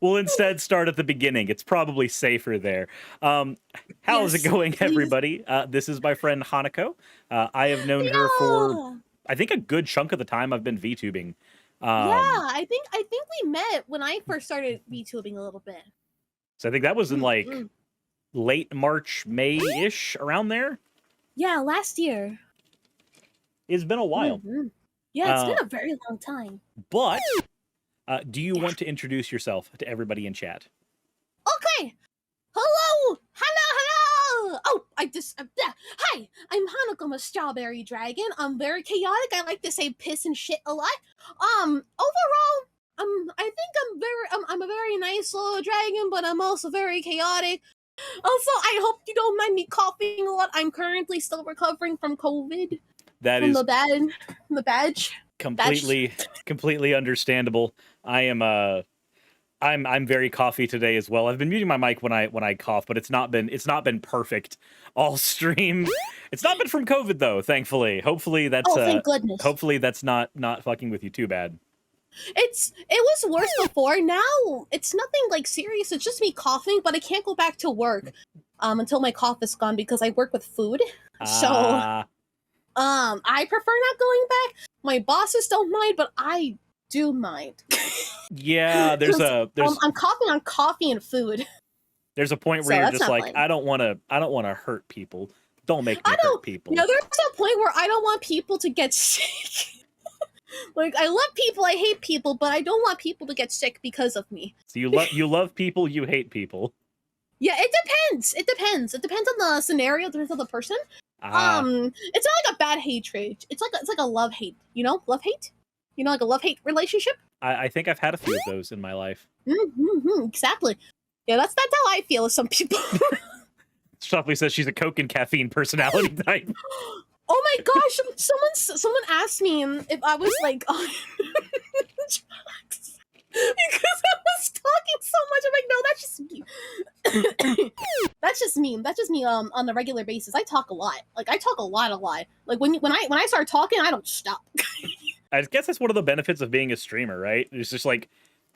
we'll instead start at the beginning. It's probably safer there. How's it going, please. everybody? This is my friend Hanako. I have known her for, I think, a good chunk of the time I've been VTubing. I think we met when I first started VTubing a little bit. So I think that was in like late March, May-ish, around there. Yeah, last year. It's been a while. Yeah, it's been a very long time. But do you want to introduce yourself to everybody in chat? Okay. Hello. Oh, hi, I'm Hanako, I'm a strawberry dragon. I'm very chaotic. I like to say piss and shit a lot. Overall, I think I'm a very nice little dragon, but I'm also very chaotic. Also, I hope you don't mind me coughing a lot. I'm currently still recovering from COVID. That is the badge. Completely understandable. I'm very coughy today as well. I've been muting my mic when I cough, but it's not been perfect all stream. It's not been from COVID though, thankfully. Hopefully that's thank goodness. Hopefully that's not fucking with you too bad. It was worse before. Now it's nothing like serious. It's just me coughing, but I can't go back to work until my cough is gone because I work with food. So I prefer not going back. My bosses don't mind, but I do mind. Yeah, I'm coughing on coffee and food. There's a point where you're just like, I don't want to hurt people. Don't make me hurt people. No, there's a point where I don't want people to get sick. Like, I love people, I hate people, but I don't want people to get sick because of me. So you love people, you hate people. Yeah, it depends. It depends on the scenario, it depends on the person. It's not like a bad hatred. It's like a love hate. You know, love hate. You know, like a love hate relationship. I think I've had a few of those in my life. Exactly. Yeah, that's how I feel with some people. Softly says she's a Coke and caffeine personality type. Oh my gosh! Someone asked me if I was like on drugs because I was talking so much. I'm like, no, that's just me. That's just me. That's just me. On a regular basis, I talk a lot. Like I talk a lot. Like when I start talking, I don't stop. I guess that's one of the benefits of being a streamer, right? It's just like,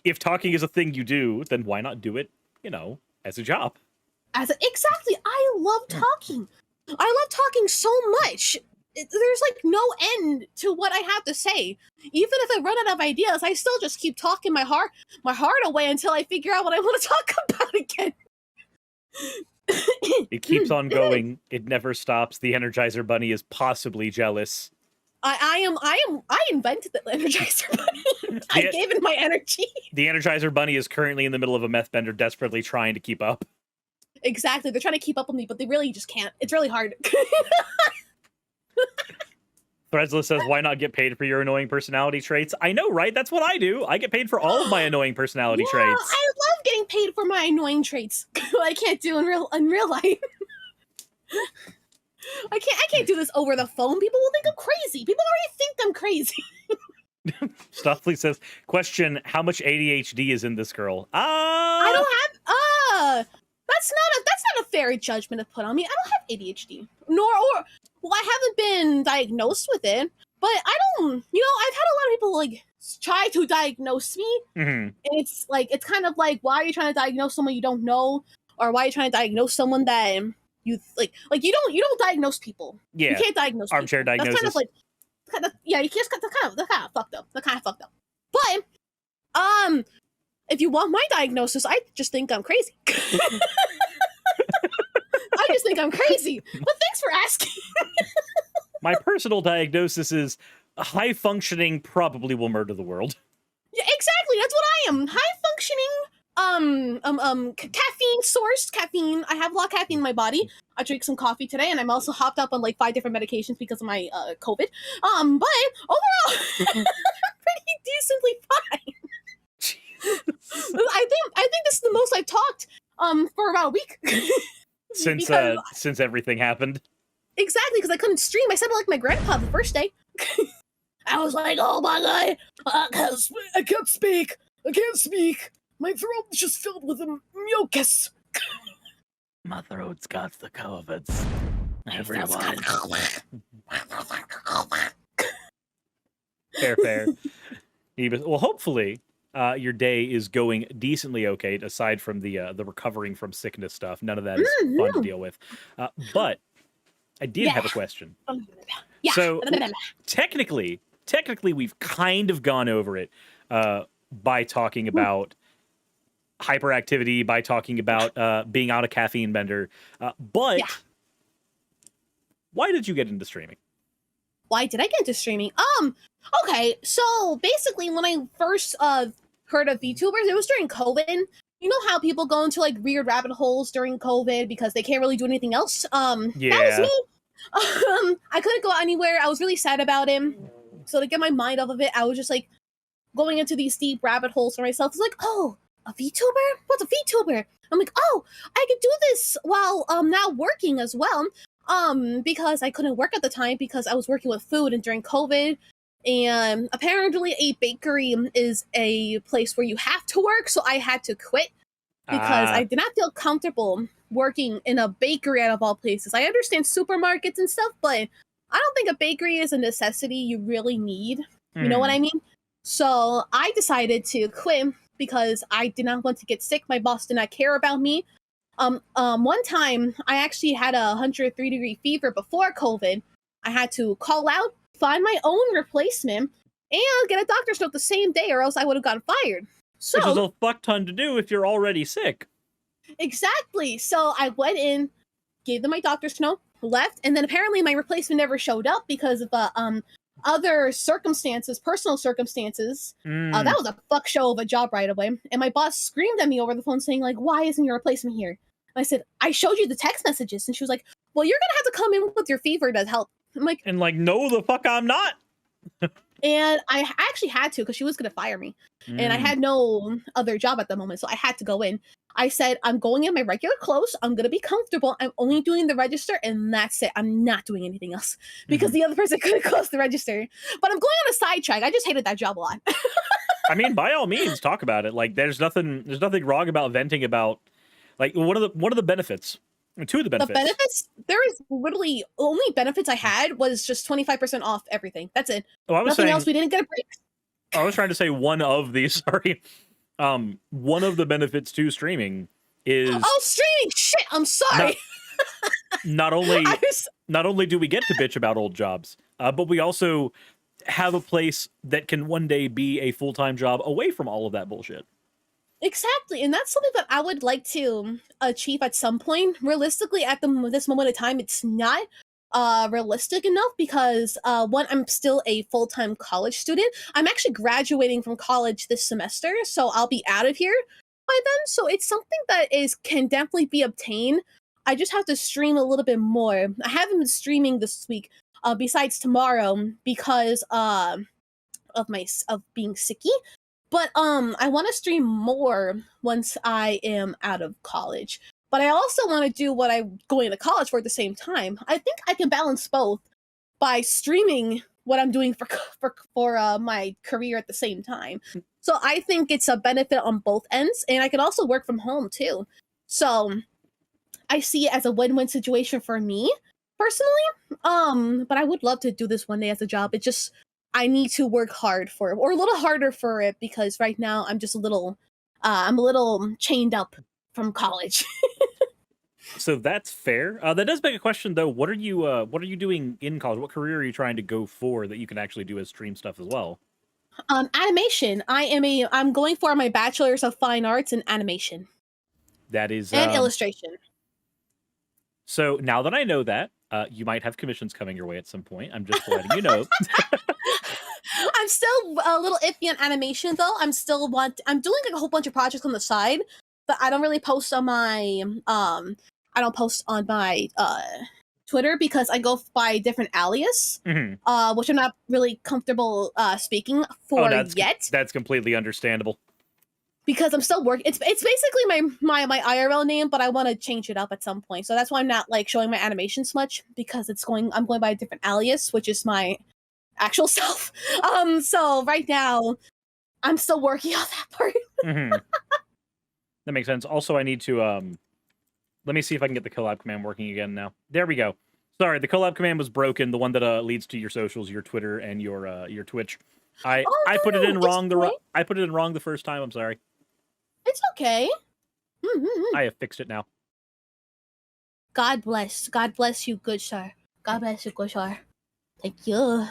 if talking is a thing you do, then why not do it, as a job? Exactly. I love talking. I love talking so much. There's like no end to what I have to say. Even if I run out of ideas, I still just keep talking my heart away until I figure out what I want to talk about again. It keeps on going. It never stops. The Energizer Bunny is possibly jealous. I invented the Energizer Bunny. I gave it my energy. The Energizer Bunny is currently in the middle of a meth bender, desperately trying to keep up. Exactly. They're trying to keep up with me, but they really just can't. It's really hard. Threadsless says, why not get paid for your annoying personality traits? I know, right? That's what I do. I get paid for all of my annoying personality traits. I love getting paid for my annoying traits. I can't do in real life. I can't do this over the phone. People will think I'm crazy. People already think I'm crazy. Stuffly says, question, how much ADHD is in this girl? I don't have that's not a fair judgment to put on me. I don't have ADHD. Well, I haven't been diagnosed with it, but I don't, I've had a lot of people like try to diagnose me. And it's kind of like, why are you trying to diagnose someone you don't know? Or why are you trying to diagnose someone that you you don't diagnose people. Yeah. You can't diagnose armchair people. diagnosis. That's kind of you just that's kind of fucked up. That's kind of fucked up. But if you want my diagnosis, I just think I'm crazy. I just think I'm crazy. But thanks for asking. My personal diagnosis is high functioning probably will murder the world. Yeah, exactly. That's what I am. High functioning, caffeine sourced caffeine. I have a lot of caffeine in my body. I drank some coffee today, and I'm also hopped up on like 5 different medications because of my COVID. But overall, I'm pretty decently fine. I think this is the most I've talked for about a week. Since everything happened. Exactly, because I couldn't stream. I sounded like my grandpa the first day. I was like, oh my god, I can't speak. My throat's just filled with mucus. My throat's got the COVIDs. Everyone. Fair. Well, hopefully, your day is going decently okay, aside from the recovering from sickness stuff. None of that is fun to Mm, deal with. But I did yeah. have a question. Yeah. So technically, we've kind of gone over it by talking about hyperactivity, by talking about being on a caffeine bender. But Yeah. why did you get into streaming? Why did I get into streaming? Okay, so basically when I first heard of VTubers, it was during COVID. You know how people go into like weird rabbit holes during COVID because they can't really do anything else? That was Yeah. me. I couldn't go anywhere. I was really sad about him. So to get my mind off of it, I was just like going into these deep rabbit holes for myself. It's like, oh, a VTuber? What's a VTuber? I'm like, oh, I could do this while now working as well. Because I couldn't work at the time because I was working with food and during COVID. And apparently a bakery is a place where you have to work, so I had to quit because I did not feel comfortable working in a bakery out of all places. I understand supermarkets and stuff, but I don't think a bakery is a necessity you really need. You know what I mean? So I decided to quit because I did not want to get sick. My boss did not care about me. One time I actually had a 103-degree fever before COVID. I had to call out, find my own replacement, and get a doctor's note the same day, or else I would have gotten fired. So, which is a fuck ton to do if you're already sick. Exactly. So I went in, gave them my doctor's note, left, and then apparently my replacement never showed up because of other circumstances, personal circumstances. That was a fuck show of a job right away. And my boss screamed at me over the phone saying, like, why isn't your replacement here? And I said, I showed you the text messages. And she was like, well, you're gonna have to come in with your fever to help. I'm like, and like, no, the fuck I'm not. And I actually had to because she was going to fire me. And I had no other job at the moment, so I had to go in. I said, I'm going in my regular clothes. I'm going to be comfortable. I'm only doing the register, and that's it. I'm not doing anything else because the other person couldn't close the register. But I'm going on a sidetrack. I just hated that job a lot. I mean, by all means, talk about it. Like, there's nothing wrong about venting about, like, one of the benefits. Two of the benefits. The benefits, there is literally only benefits I had was just 25% off everything. That's it. Oh, I was Nothing saying, else. We didn't get a break. I was trying to say one of these. Sorry, one of the benefits to streaming is streaming. Shit, I'm sorry. Not only do we get to bitch about old jobs, but we also have a place that can one day be a full-time job away from all of that bullshit. Exactly, and that's something that I would like to achieve at some point. Realistically, at this moment in time, it's not realistic enough because one, I'm still a full-time college student. I'm actually graduating from college this semester, so I'll be out of here by then. So it's something that can definitely be obtained. I just have to stream a little bit more. I haven't been streaming this week, besides tomorrow, because of being sicky. But I want to stream more once I am out of college. But I also want to do what I'm going to college for at the same time. I think I can balance both by streaming what I'm doing for my career at the same time. So I think it's a benefit on both ends, and I can also work from home too. So I see it as a win-win situation for me personally. But I would love to do this one day as a job. It just I need to work hard for it, or a little harder for it, because right now I'm just a little chained up from college. So that's fair. That does beg a question, though. What are you doing in college? What career are you trying to go for that you can actually do as stream stuff as well? Animation. I'm going for my bachelor's of fine arts in animation. That is and illustration. So now that I know that, you might have commissions coming your way at some point. I'm just letting you know. I'm still a little iffy on animation, though. I'm doing like a whole bunch of projects on the side, but I don't really post on my Twitter because I go by different alias, which I'm not really comfortable speaking for yet. That's completely understandable. Because I'm still working. It's basically my IRL name, but I want to change it up at some point. So that's why I'm not like showing my animations much, because I'm going by a different alias, which is my actual self. So right now I'm still working on that part. That makes sense. Also, I need to let me see if I can get the collab command working again now. There we go. Sorry, the collab command was broken. The one that leads to your socials, your Twitter, and your Twitch. Oh I put it no, in it's wrong fine. I put it in wrong the first time. I'm sorry. It's okay. Mm-hmm. I have fixed it now. God bless. God bless you, good sir. God bless you, good sir. Thank you.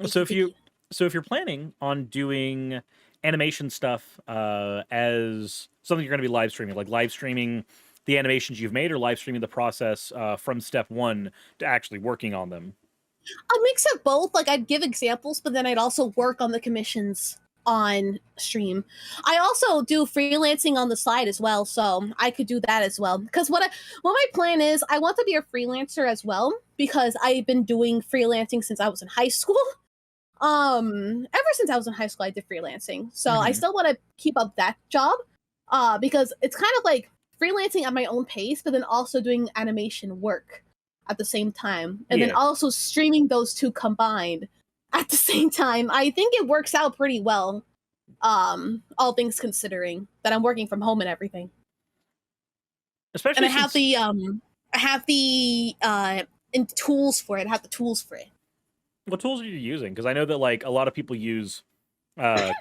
So Thank you. if you're planning on doing animation stuff as something you're going to be live streaming, like live streaming the animations you've made or live streaming the process from step one to actually working on them. A mix of both. Like I'd give examples, but then I'd also work on the commissions on stream. I also do freelancing on the side as well, so I could do that as well. Because what my plan is, I want to be a freelancer as well because I've been doing freelancing since I was in high school. Ever since I was in high school, I did freelancing, so I still want to keep up that job. Because it's kind of like freelancing at my own pace, but then also doing animation work at the same time, and then also streaming those two combined at the same time. I think it works out pretty well, all things considering that I'm working from home and everything. Especially And I have the tools for it. I have the tools for it. What tools are you using? Because I know that like a lot of people use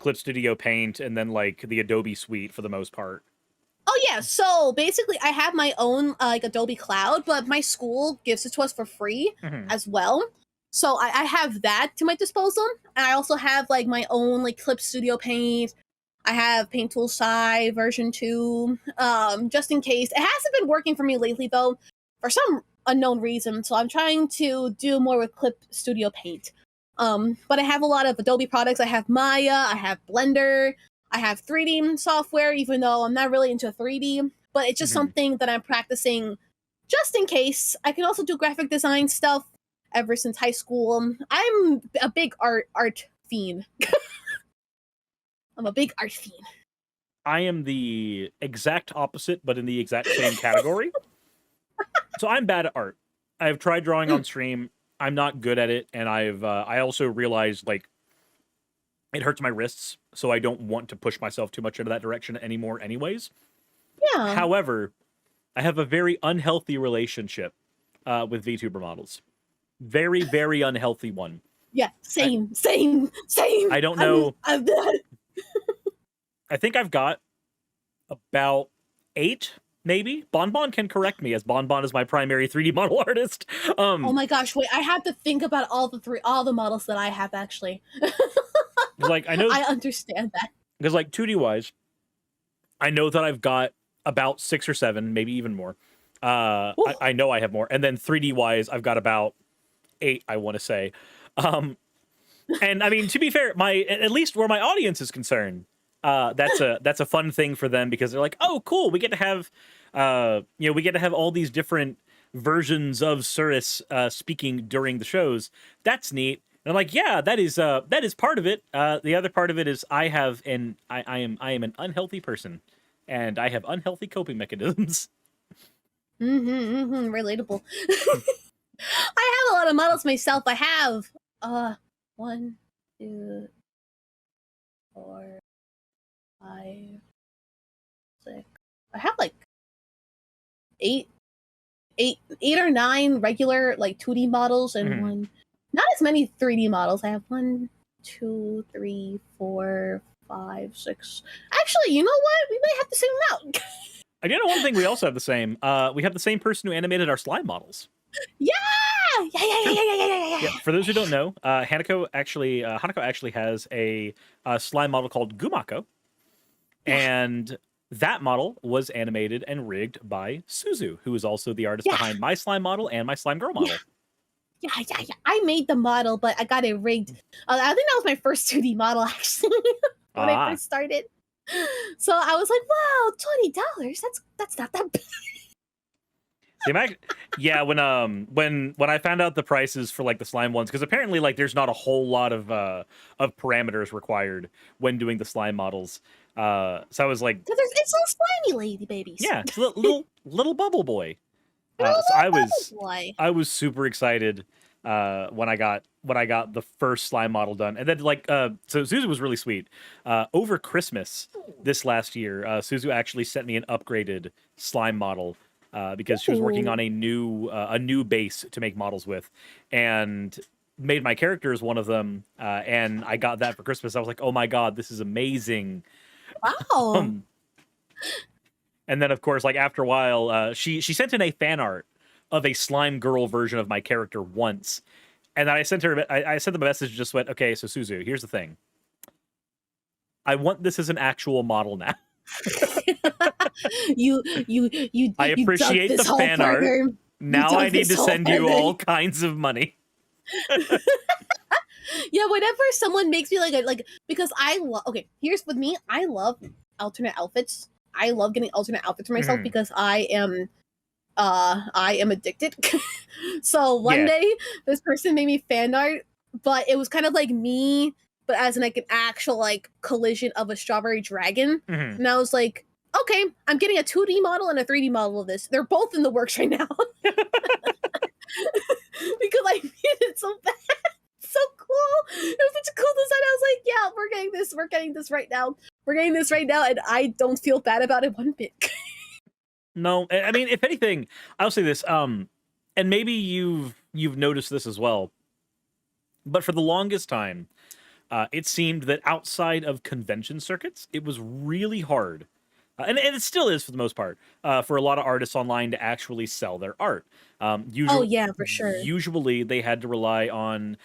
Clip Studio Paint and then like the Adobe Suite for the most part. Oh yeah, so basically I have my own like Adobe Cloud, but my school gives it to us for free as well. So I have that to my disposal. And I also have like my own like Clip Studio Paint. I have Paint Tool Sci version 2, just in case. It hasn't been working for me lately though, for some unknown reason. So I'm trying to do more with Clip Studio Paint. But I have a lot of Adobe products. I have Maya, I have Blender, I have 3D software, even though I'm not really into 3D, but it's just something that I'm practicing just in case. I can also do graphic design stuff ever since high school. I'm a big art fiend. I'm a big art fiend. I am the exact opposite, but in the exact same category. So I'm bad at art. I've tried drawing on stream. I'm not good at it, and I also realized like it hurts my wrists, so I don't want to push myself too much into that direction anymore anyways. Yeah. However, I have a very unhealthy relationship with VTuber models. Very, very unhealthy one. Yeah, same. I don't know. I'm I think I've got about 8, maybe. Bonbon can correct me, as Bonbon is my primary 3D model artist. Oh my gosh, wait, I have to think about all the models that I have actually. Like I know I understand that. because like 2D wise, I know that I've got about 6 or 7, maybe even more. I know I have more, and then 3D wise, I've got about 8. I want to say, and I mean to be fair, at least where my audience is concerned, that's a fun thing for them because they're like, oh cool, we get to have we get to have all these different versions of Suris speaking during the shows. That's neat. And I'm like, yeah, that is part of it. The other part of it is I am an unhealthy person, and I have unhealthy coping mechanisms. Relatable. I have a lot of models myself. I have 1, 2, 4, 5, 6. I have like 8 or 9 regular like 2D models and one. Not as many 3D models. I have 1, 2, 3, 4, 5, 6. Actually, you know what? We might have the same amount. I do know one thing we also have the same. We have the same person who animated our slime models. Yeah. For those who don't know, Hanako actually has a slime model called Gumako, and that model was animated and rigged by Suzu, who is also the artist behind my slime model and my slime girl model. Yeah. I made the model, but I got it rigged. I think that was my first 2D model, actually, when I first started. So I was like, wow, $20. That's not that bad. Yeah, when I found out the prices for like the slime ones, because apparently like there's not a whole lot of parameters required when doing the slime models. So I was like, it's little slimy lady babies. Yeah, it's a little bubble boy. So I was super excited when I got the first slime model done, and then like so Suzu was really sweet. Over Christmas this last year, Suzu actually sent me an upgraded slime model because she was working on a new base to make models with, and made my character as one of them, and I got that for Christmas. I was like, oh my god, this is amazing. Wow. And then, of course, like after a while, she sent in a fan art of a slime girl version of my character once, and then I sent her. I sent them a message. Just went, okay, so Suzu, here's the thing. I want this as an actual model now. you I appreciate the fan art. Now I need to send you all kinds of money. Yeah, whenever someone makes me like because I love. Okay, here's with me. I love alternate outfits. I love getting alternate outfits for myself because I am addicted. So one day this person made me fan art, but it was kind of like me, but as in like an actual like collision of a strawberry dragon. And I was like, okay, I'm getting a 2D model and a 3D model of this. They're both in the works right now. Because I need it so bad. So cool. It was such a cool design. I was like, yeah, we're getting this right now. We're getting this right now, and I don't feel bad about it one bit. No, I mean, if anything, I'll say this, and maybe you've noticed this as well, but for the longest time, it seemed that outside of convention circuits, it was really hard, and it still is for the most part, for a lot of artists online to actually sell their art. Usually, oh yeah, for sure. Usually, they had to rely on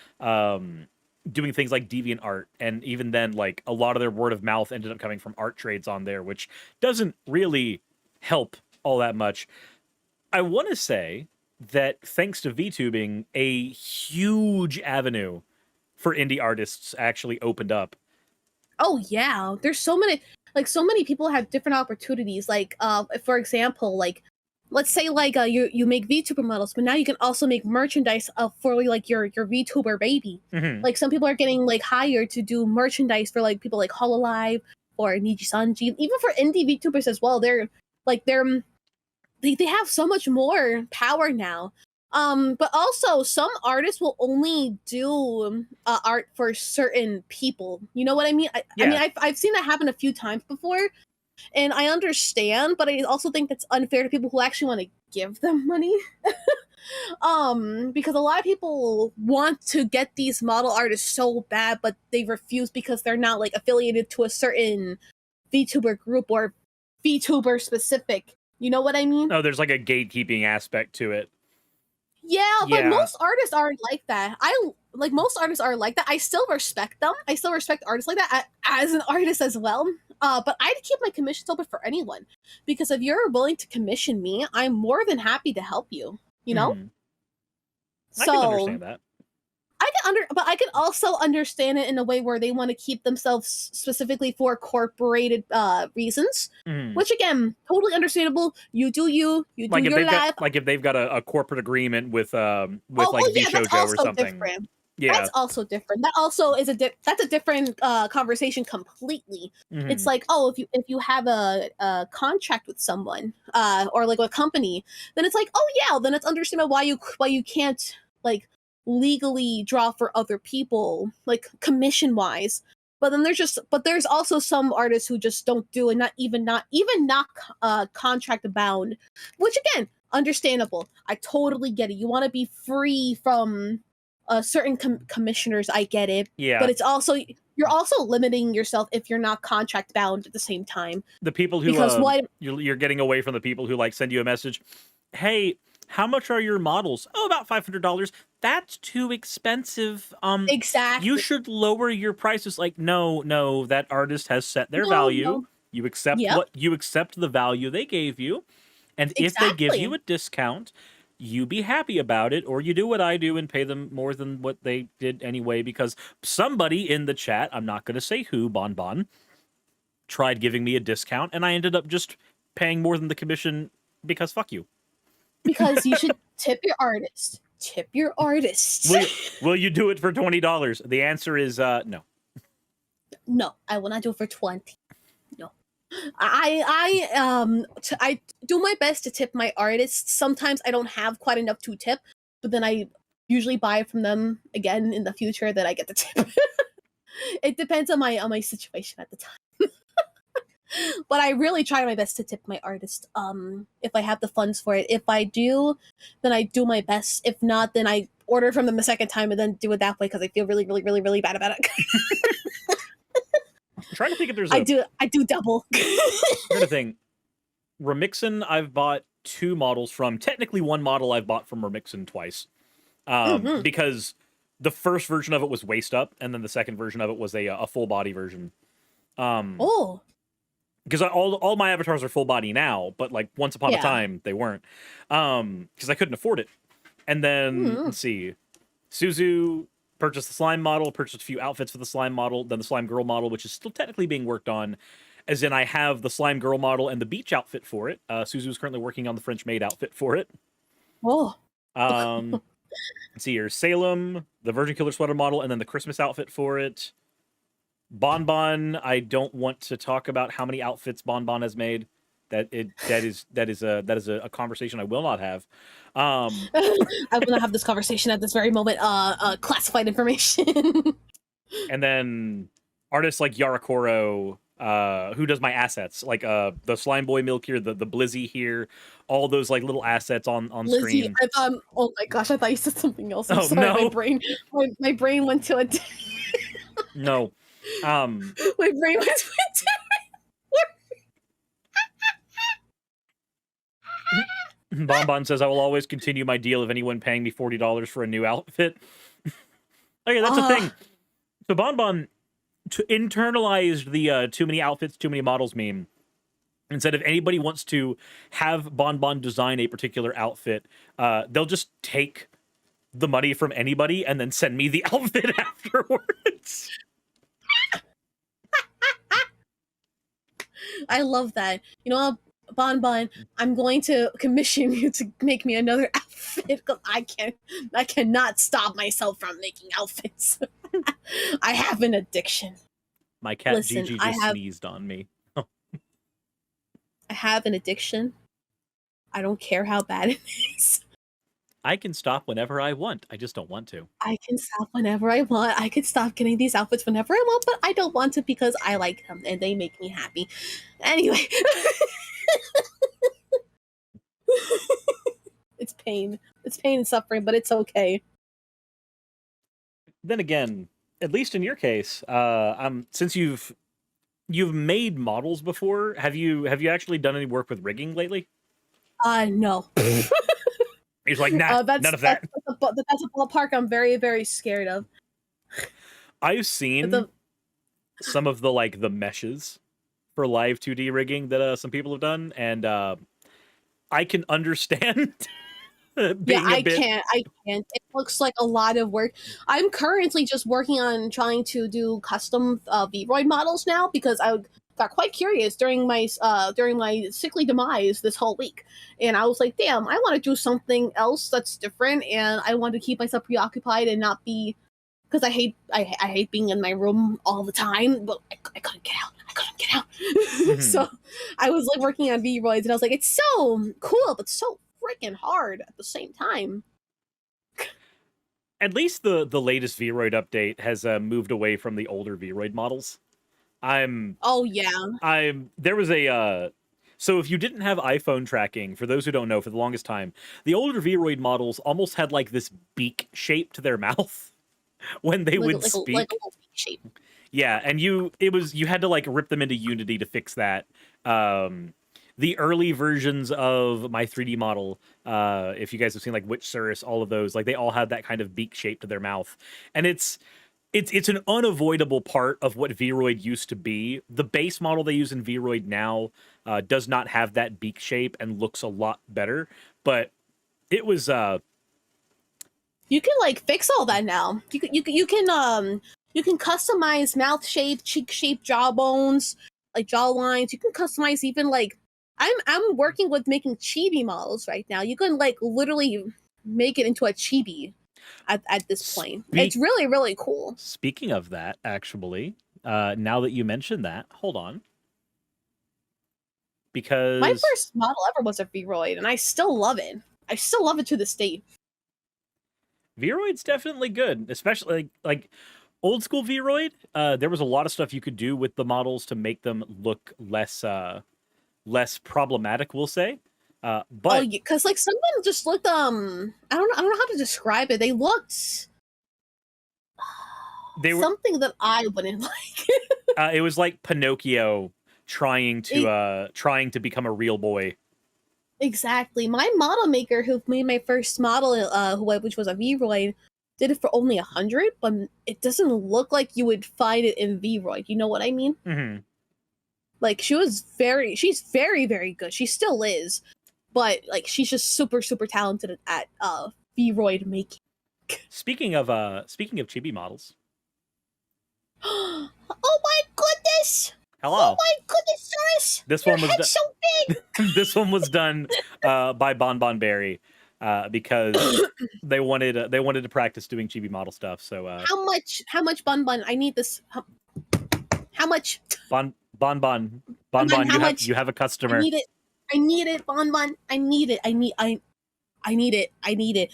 doing things like DeviantArt, and even then, like a lot of their word of mouth ended up coming from art trades on there, which doesn't really help all that much. I want to say that thanks to VTubing, a huge avenue for indie artists actually opened up. Oh yeah, there's so many people have different opportunities. Like, for example, like let's say like you make VTuber models, but now you can also make merchandise for like your VTuber baby. Like some people are getting like hired to do merchandise for like people like COLLAB or Nijisanji, even for indie VTubers as well. They have so much more power now. But also some artists will only do art for certain people. You know what I mean? I mean, I've seen that happen a few times before, and I understand, but I also think that's unfair to people who actually want to give them money. Because a lot of people want to get these model artists so bad, but they refuse because they're not like affiliated to a certain VTuber group or VTuber specific. You know what I mean? Oh, there's like a gatekeeping aspect to it. Yeah, but most artists aren't like that. Most artists are like that. I still respect them. I still respect artists like that as an artist as well. But I'd keep my commissions open for anyone, because if you're willing to commission me, I'm more than happy to help you. You know. I can understand that. But I can also understand it in a way where they want to keep themselves specifically for corporated reasons, which again, totally understandable. You do you do like your life. Like if they've got a corporate agreement with VShojo or something. Different. Yeah, that's also different. That also is that's a different conversation completely. It's like, oh, if you have a contract with someone or like a company, then it's like, oh yeah, then it's understandable why you can't like legally draw for other people, like commission wise. But then there's also some artists who just don't do it, not even contract bound, which again, understandable. I totally get it. You want to be free from certain commissioners. I get it. Yeah. But it's also, you're also limiting yourself if you're not contract bound at the same time. The people who you're getting away from the people who like send you a message, hey, how much are your models? Oh, about $500. That's too expensive. Exactly. You should lower your prices. Like, no, that artist has set their value. No. You accept you accept the value they gave you, and if they give you a discount, you be happy about it, or you do what I do and pay them more than what they did anyway. Because somebody in the chat, I'm not going to say who, Bon, tried giving me a discount, and I ended up just paying more than the commission because fuck you. Because you should tip your artist. Tip your artists. Will you do it for $20? The answer is no. No, I will not do it for 20. No. I do my best to tip my artists. Sometimes I don't have quite enough to tip, but then I usually buy from them again in the future that I get the tip. It depends on my situation at the time. But I really try my best to tip my artist, if I have the funds for it. If I do, then I do my best. If not, then I order from them a second time and then do it that way because I feel really, really, really, really bad about it. I'm trying to think if there's I do double. Here's the thing. Remixin, I've bought 2 models from. Technically, 1 model I've bought from Remixin twice. Because the first version of it was waist up, and then the second version of it was a full body version. Oh. Because all my avatars are full body now, but like once upon a time they weren't. Because I couldn't afford it. And then let's see, Suzu purchased the slime model, purchased a few outfits for the slime model, then the slime girl model, which is still technically being worked on. As in, I have the slime girl model and the beach outfit for it. Suzu is currently working on the French maid outfit for it. Oh. Let's see here, Salem, the Virgin Killer sweater model, and then the Christmas outfit for it. Bonbon, I don't want to talk about how many outfits Bonbon has made. That is a conversation I will not have. I will not have this conversation at this very moment. Classified information. And then artists like Yarakoro, who does my assets, like the Slime Boy Milk here, the Blizzy here, all those like little assets on Lizzie, screen. Oh my gosh, I thought you said something else. I'm Oh, sorry, no. my brain went to a No. my brain went to Bonbon says, I will always continue my deal of anyone paying me $40 for a new outfit. Okay, that's the thing. So Bonbon internalized the too many outfits, too many models meme. And said if anybody wants to have Bonbon design a particular outfit, they'll just take the money from anybody and then send me the outfit afterwards. I love that. You know, Bonbon, I'm going to commission you to make me another outfit because I cannot stop myself from making outfits. I have an addiction. My cat Gigi just sneezed on me. Oh. I have an addiction. I don't care how bad it is. I can stop whenever I want. I just don't want to. I can stop whenever I want. I can stop getting these outfits whenever I want, but I don't want to because I like them and they make me happy. Anyway. It's pain. It's pain and suffering, but it's okay. Then again, at least in your case, since you've made models before, have you actually done any work with rigging lately? No. He's like, nah, none of that. That's a ballpark I'm very, very scared of. I've seen some of the meshes for live 2D rigging that some people have done, and I can understand. I can't. It looks like a lot of work. I'm currently just working on trying to do custom Vroid models now because I got quite curious during my sickly demise this whole week, and I was like, damn, I want to do something else that's different, and I want to keep myself preoccupied and not be, because I hate being in my room all the time, but I couldn't get out. Mm-hmm. So I was like working on Vroids, and I was like, it's so cool, but so freaking hard at the same time. At least the latest Vroid update has moved away from the older Vroid models. Oh yeah. There was a so if you didn't have iPhone tracking, for those who don't know, for the longest time, the older Vroid models almost had like this beak shape to their mouth when they would speak. Like a little beak shape. Yeah, and you had to like rip them into Unity to fix that. The early versions of my 3D model, if you guys have seen like Witch Suris, all of those, like they all had that kind of beak shape to their mouth. And it's an unavoidable part of what Vroid used to be. The base model they use in Vroid now does not have that beak shape and looks a lot better. But it was you can like fix all that now. You can customize mouth shape, cheek shape, jawbones, like jaw lines. You can customize even like I'm working with making chibi models right now. You can like literally make it into a chibi at this point. It's really, really cool. Speaking of that, actually, now that you mentioned that, hold on. Because my first model ever was a Vroid, and I still love it. I still love it to this day. Vroid's definitely good, especially like old school Vroid. There was a lot of stuff you could do with the models to make them look less problematic, we'll say. But because like some of them just looked I don't know how to describe it. They looked they were something that I wouldn't like. it was like Pinocchio trying to become a real boy. Exactly. My model maker who made my first model, which was a V-Roid, did it for only 100, but it doesn't look like you would find it in V-Roid. You know what I mean? Mm-hmm. Like she's very, very good. She still is, but like she's just super, super talented at V-Roid making. Speaking of chibi models. Oh my goodness! Hello. Oh my goodness, Suris! This Your one was head's so big. this one was done by Bon Bon Berry because they wanted to practice doing chibi model stuff. So How much Bun Bun? I need this. How much? Bon, How much? you have a customer. I need it, Bon Bon. I need it. I need it.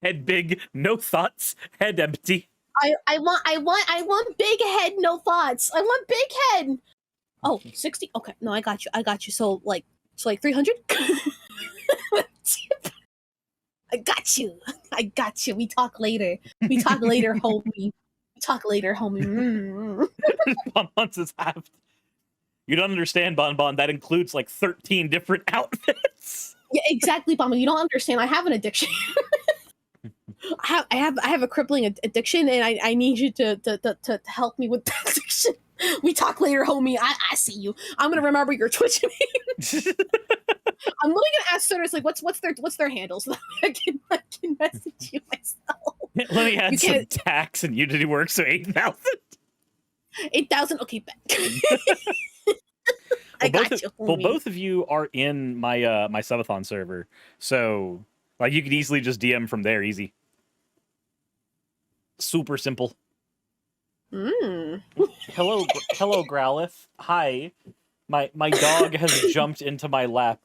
Head big, no thoughts. Head empty. I want big head, no thoughts. I want big head. Oh, 60? Okay, no, I got you. So like 300? I got you. We talk later, homie. Bon Bon says half. You don't understand, Bon Bon. That includes like 13 different outfits. Yeah, exactly, Bomba. You don't understand. I have an addiction. I have a crippling addiction, and I need you to help me with that addiction. We talk later, homie. I see you. I'm gonna remember your Twitch name. I'm literally gonna ask Suris like what's their handles so that I can message you myself. Let me add some tax and Unity work, so 8,000. 8,000. Okay, bet. I got you. Well, both of you are in my my subathon server, so like you could easily just DM from there, easy. Super simple. Hello, Growlith. Hi, my dog has jumped into my lap.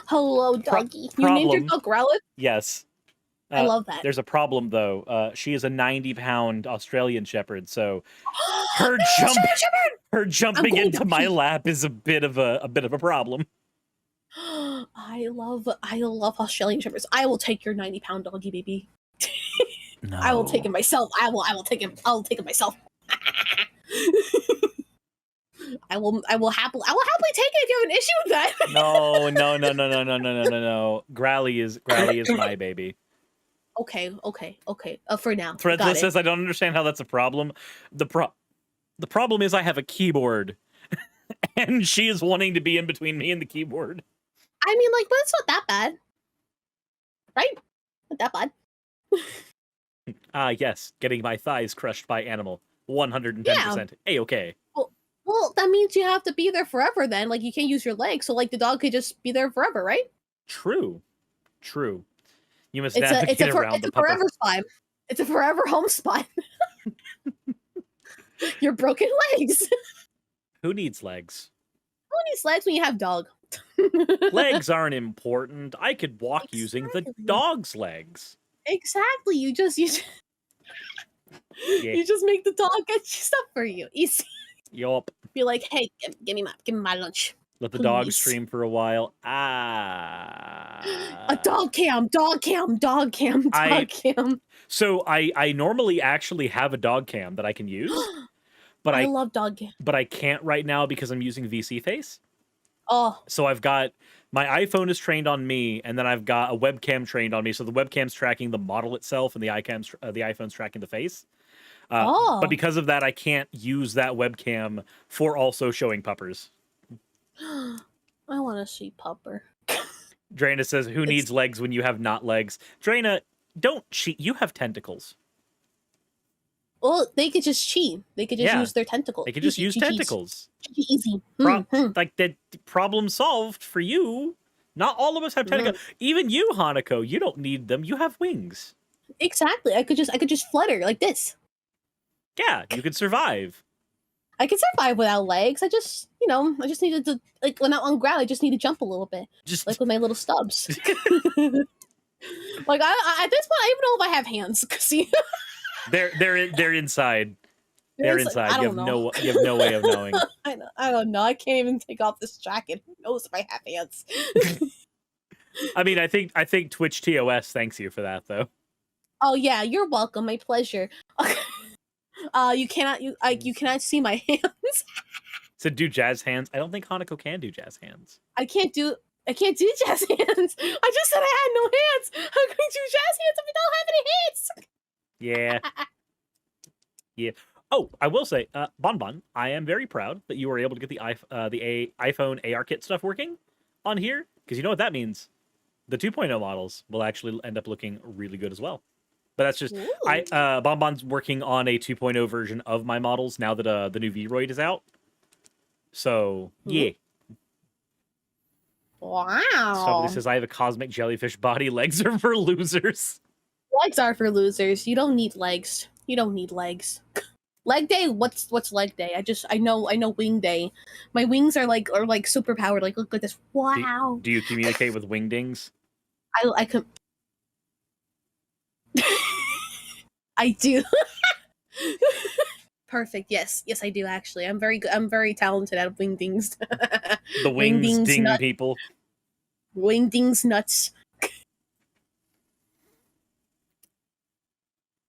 Hello, doggy. You named your dog Growlith? Yes. I love that. There's a problem though. She is a 90-pound Australian Shepherd, so her jumping into my lap is a bit of a problem. I love Australian Shepherds. I will take your 90-pound doggy, baby. No. I will take him myself. I will take him. I'll take him myself. I will happily take it if you have an issue with that. No. Growly is my baby. Okay. For now. Threadless says I don't understand how that's a problem. The problem is I have a keyboard, and she is wanting to be in between me and the keyboard. I mean, like, but it's not that bad, right? Not that bad. Yes, getting my thighs crushed by animal. 110%. A-okay. Well, that means you have to be there forever then. Like, you can't use your legs, so, like, the dog could just be there forever, right? True. You must navigate around the forever spot. It's a forever home spot. Your broken legs. Who needs legs? Who needs legs when you have dog? Legs aren't important. I could walk using the dog's legs. Exactly. You just you just make the dog get stuff for you. Easy. Yup. Be like, hey, give me my lunch. Let the dog stream for a while. A dog cam. So I normally actually have a dog cam that I can use. But I love dog cam. But I can't right now because I'm using VC Face. Oh. So I've got my iPhone is trained on me, and then I've got a webcam trained on me. So the webcam's tracking the model itself, and the iPhone's tracking the face. But because of that, I can't use that webcam for also showing puppers. I want to see pupper. Draina says, "Who needs legs when you have not legs?" Draina, don't cheat. You have tentacles. Well, they could just cheat. They could just use their tentacles. They could just use tentacles. Easy. Like that problem solved for you. Not all of us have tentacles. Even you, Hanako, you don't need them. You have wings. Exactly. I could just flutter like this. Yeah, you could survive. I can survive without legs. I just needed to, like, when I'm on ground, I just need to jump a little bit. Just like with my little stubs. Like, at this point, I don't even know if I have hands. See? They're inside. They're It's like, inside. I You have don't know. you have no way of knowing. I don't know. I can't even take off this jacket. Who knows if I have hands? I mean, I think Twitch TOS thanks you for that though. Oh yeah, you're welcome. My pleasure. You cannot see my hands. So do jazz hands. I don't think Hanako can do jazz hands. I can't do jazz hands. I just said I had no hands. How can I do jazz hands if I don't have any hands? Yeah. Yeah. Oh, I will say, Bonbon, I am very proud that you were able to get the iPhone AR kit stuff working on here, because you know what that means. The 2.0 models will actually end up looking really good as well. But that's just Bonbon's working on a 2.0 version of my models now that the new Vroid is out. So yeah. Wow. Somebody says I have a cosmic jellyfish body. Legs are for losers. Legs are for losers. You don't need legs. You don't need legs. Leg day? What's leg day? I know wing day. My wings are like super powered. Like look at this. Wow. Do you communicate with wingdings? I could. I do. Perfect. Yes, I do actually. I'm very good. I'm very talented at wingdings. The wings ding people. Wingdings nuts.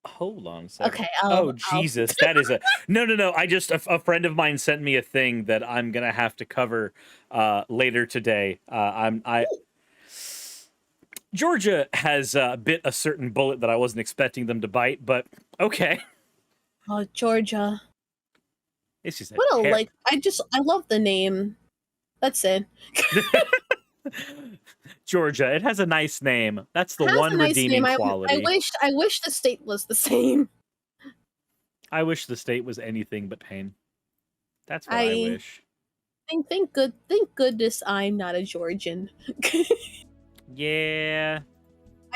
Hold on a second. Okay. Oh Jesus, that is a no. I just a friend of mine sent me a thing that I'm gonna have to cover later today. Georgia has bit a certain bullet that I wasn't expecting them to bite, but okay. Oh, Georgia. It's just what a like. I love the name. That's it. Georgia. It has a nice name. That's the one redeeming quality. I wish the state was the same. I wish the state was anything but pain. That's what I wish. Thank goodness I'm not a Georgian. Yeah.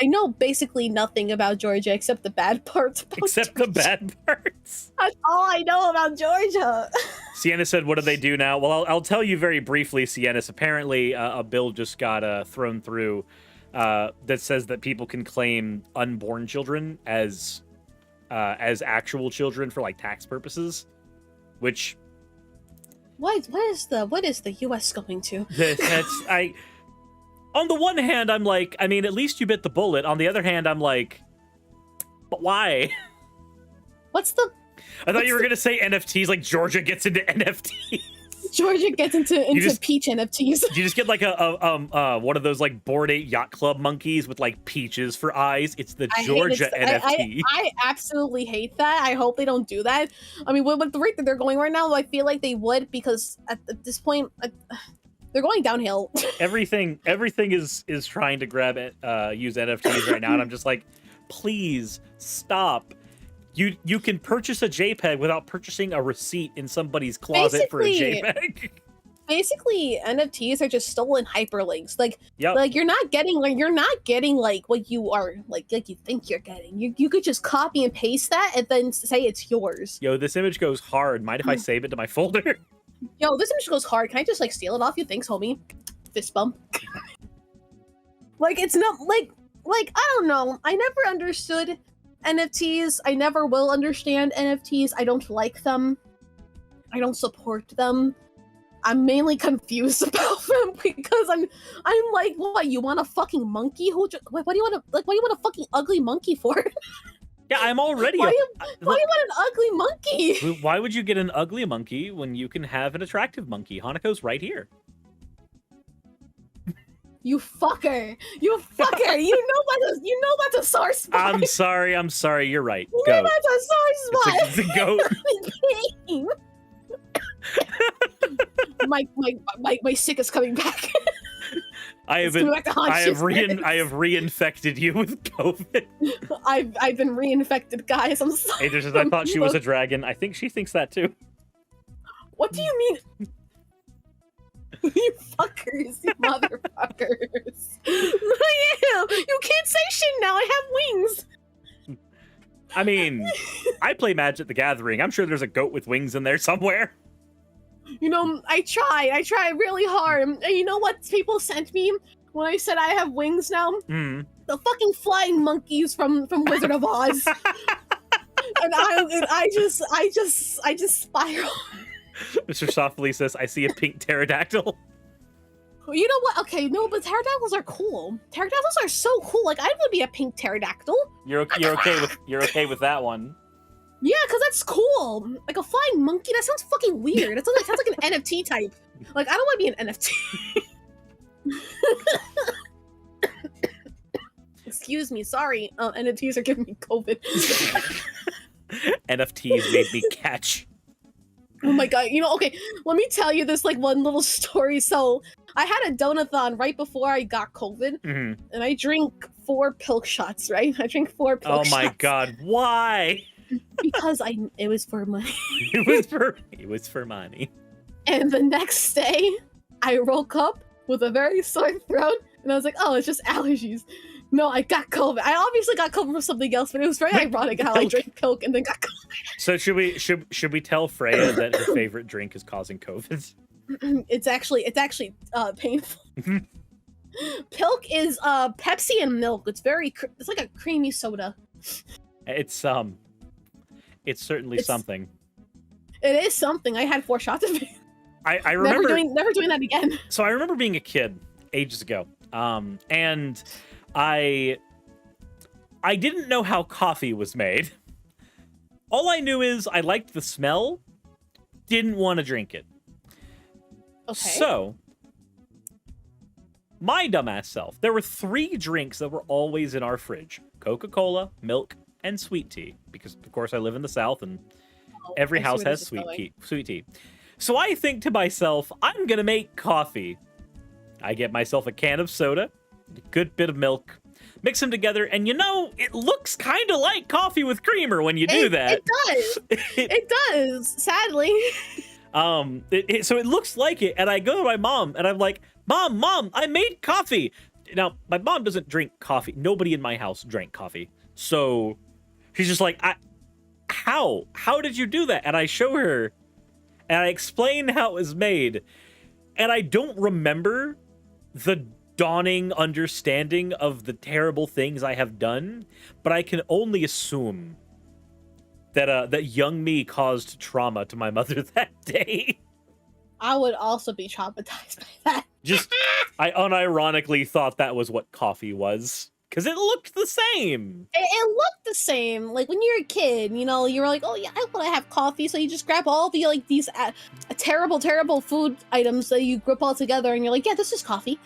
I know basically nothing about Georgia except the bad parts. Except the bad parts. That's all I know about Georgia. Sienna said, what do they do now? Well, I'll tell you very briefly, Sienna. Apparently, a bill just got thrown through that says that people can claim unborn children as actual children for like tax purposes, which... What is the U.S. going to? On the one hand, I'm like, I mean, at least you bit the bullet. On the other hand, I'm like, but why? I thought you were going to say NFTs, like Georgia gets into NFTs. Georgia gets into peach NFTs. You just get like a one of those like Bored Ape Yacht Club monkeys with like peaches for eyes. It's the Georgia NFT. I absolutely hate that. I hope they don't do that. I mean, with the rate that they're going right now, I feel like they would, because at this point... they're going downhill. Everything is trying to grab it, use NFTs right now, and I'm just like, please stop. You can purchase a JPEG without purchasing a receipt in somebody's closet for a JPEG. Basically, NFTs are just stolen hyperlinks. Like, yep. Like you're not getting like what you are like you think you're getting. You could just copy and paste that and then say it's yours. Yo, this image goes hard. Mind if I save it to my folder? Yo, this image goes hard. Can I just like steal it off you? Thanks, homie. Fist bump. Like it's not like I don't know. I never understood NFTs. I never will understand NFTs. I don't like them. I don't support them. I'm mainly confused about them because I'm like, what? You want a fucking monkey? What do you want a fucking ugly monkey for? Yeah, I'm already. Why do you want an ugly monkey? Why would you get an ugly monkey when you can have an attractive monkey? Hanako's right here. You fucker! You fucker! You know about the sore spot. I'm sorry. You're right. You Goat. know about the sore spot. It's a goat. My sick is coming back. I have reinfected you with COVID. I've been reinfected, guys. I'm sorry. Hey, I thought she was a dragon. I think she thinks that too. What do you mean? You fuckers, you motherfuckers. I am. You can't say shit now. I have wings. I mean, I play Magic the Gathering. I'm sure there's a goat with wings in there somewhere. You know, I try really hard. And you know what people sent me when I said I have wings now? Mm. The fucking flying monkeys from Wizard of Oz. I just spiral. Mr. Softly says, I see a pink pterodactyl. You know what? Okay, no, but pterodactyls are cool. Pterodactyls are so cool. Like, I would be a pink pterodactyl. You're okay with that one. Yeah, because that's cool. Like a flying monkey, that sounds fucking weird. That sounds like an NFT type. Like, I don't want to be an NFT. Excuse me, sorry. NFTs are giving me COVID. NFTs made me catch. Oh my god, you know, okay, let me tell you this, like, one little story. So, I had a donathon right before I got COVID, and I drink 4 pilk shots, right? I drink 4 pilk shots. Oh my god, why? Because it was for money. it was for money. And the next day, I woke up with a very sore throat, and I was like, oh, it's just allergies. No, I got COVID. I obviously got COVID from something else, but it was very ironic how I drank pilk and then got COVID. So should we tell Freya that her favorite drink is causing COVID? It's actually painful. Pilk is Pepsi and milk. It's it's like a creamy soda. It's certainly something. It is something. I had 4 shots of it. I remember never doing that again. So I remember being a kid ages ago, and I didn't know how coffee was made. All I knew is I liked the smell, didn't want to drink it. Okay. So, my dumbass self, there were 3 drinks that were always in our fridge: Coca-Cola, milk, and sweet tea. Because, of course, I live in the South, and every house has sweet tea. So I think to myself, I'm going to make coffee. I get myself a can of soda, a good bit of milk, mix them together, and you know, it looks kind of like coffee with creamer when you do that. It does. It does, sadly. So it looks like it, and I go to my mom, and I'm like, Mom, I made coffee. Now, my mom doesn't drink coffee. Nobody in my house drank coffee. So she's just like, how did you do that? And I show her, and I explain how it was made, and I don't remember the dawning understanding of the terrible things I have done, but I can only assume that young me caused trauma to my mother that day. I would also be traumatized by that. I unironically thought that was what coffee was. Because it looked the same. It looked the same. Like, when you're a kid, you know, you were like, oh, yeah, I want to have coffee. So you just grab all the, like, these terrible, terrible food items that you group all together. And you're like, yeah, this is coffee.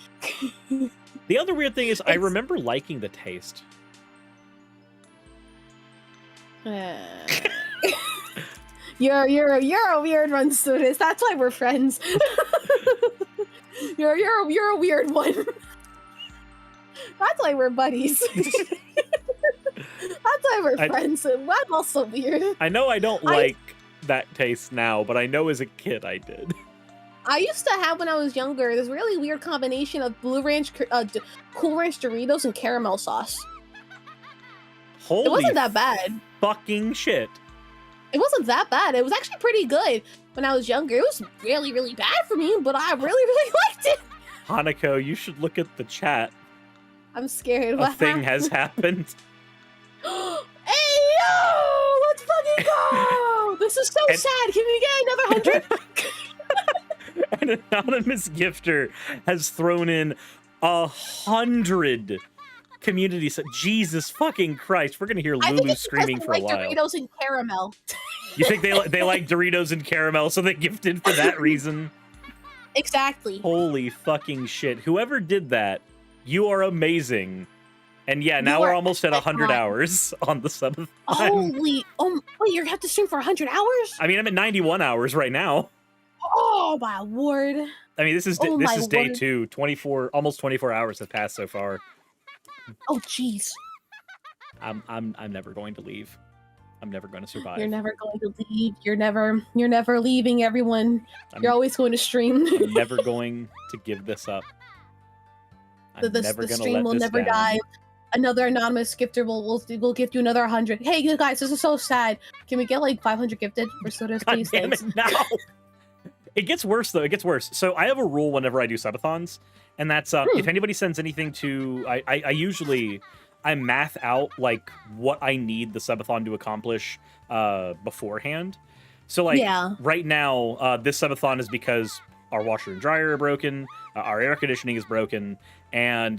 The other weird thing is I remember liking the taste. You're a weird one, Suris. That's why we're friends. You're a weird one. That's why we're buddies. That's why we're friends. And I'm also weird. I know I don't like that taste now, but I know as a kid I did. I used to have, when I was younger, this really weird combination of Cool Ranch Doritos and caramel sauce. Holy it wasn't that bad. Fucking shit. It wasn't that bad. It was actually pretty good when I was younger. It was really, really bad for me, but I really, really liked it. Hanako, you should look at the chat. I'm scared. A thing has happened. Hey, yo! Let's fucking go! This is so sad. Can we get another 100? An anonymous gifter has thrown in 100 community. Jesus fucking Christ. We're going to hear Lulu screaming for a while. Doritos and caramel. You think they like Doritos and caramel, so they gifted for that reason? Exactly. Holy fucking shit. Whoever did that, you are amazing. And yeah, now we're almost at 100 hours on the subathon. Holy, wait, you're gonna have to stream for 100 hours? I mean, I'm at 91 hours right now. Oh my lord. I mean, this is day 2. almost 24 hours have passed so far. Oh jeez. I'm never going to leave. I'm never going to survive. You're never going to leave. You're never leaving, everyone. You're always going to stream. I'm never going to give this up. The stream will never die. Another anonymous gifter will gift you another 100. Hey guys, this is so sad. Can we get like 500 gifted for sodas, please? God damn it, no. It gets worse though. It gets worse. So I have a rule whenever I do subathons, and that's if anybody sends anything to, I usually math out like what I need the subathon to accomplish beforehand. So like Yeah. right now, this subathon is because our washer and dryer are broken, our air conditioning is broken, and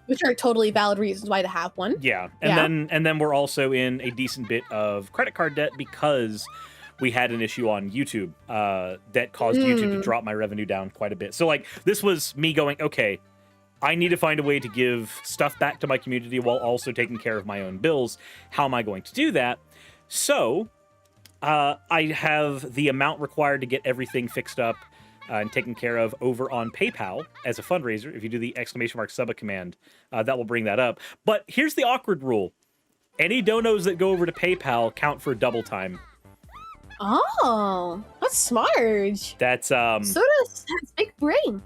Which are totally valid reasons why to have one. yeah, and then we're also in a decent bit of credit card debt because we had an issue on YouTube that caused YouTube to drop my revenue down quite a bit. So like this was me going, okay, I need to find a way to give stuff back to my community while also taking care of my own bills. How am I going to do that? So I have the amount required to get everything fixed up and taken care of over on PayPal as a fundraiser. If you do the !sub command, that will bring that up. But here's the awkward rule. Any donos that go over to PayPal count for double time. Oh, that's smart. That's Soda has big brain.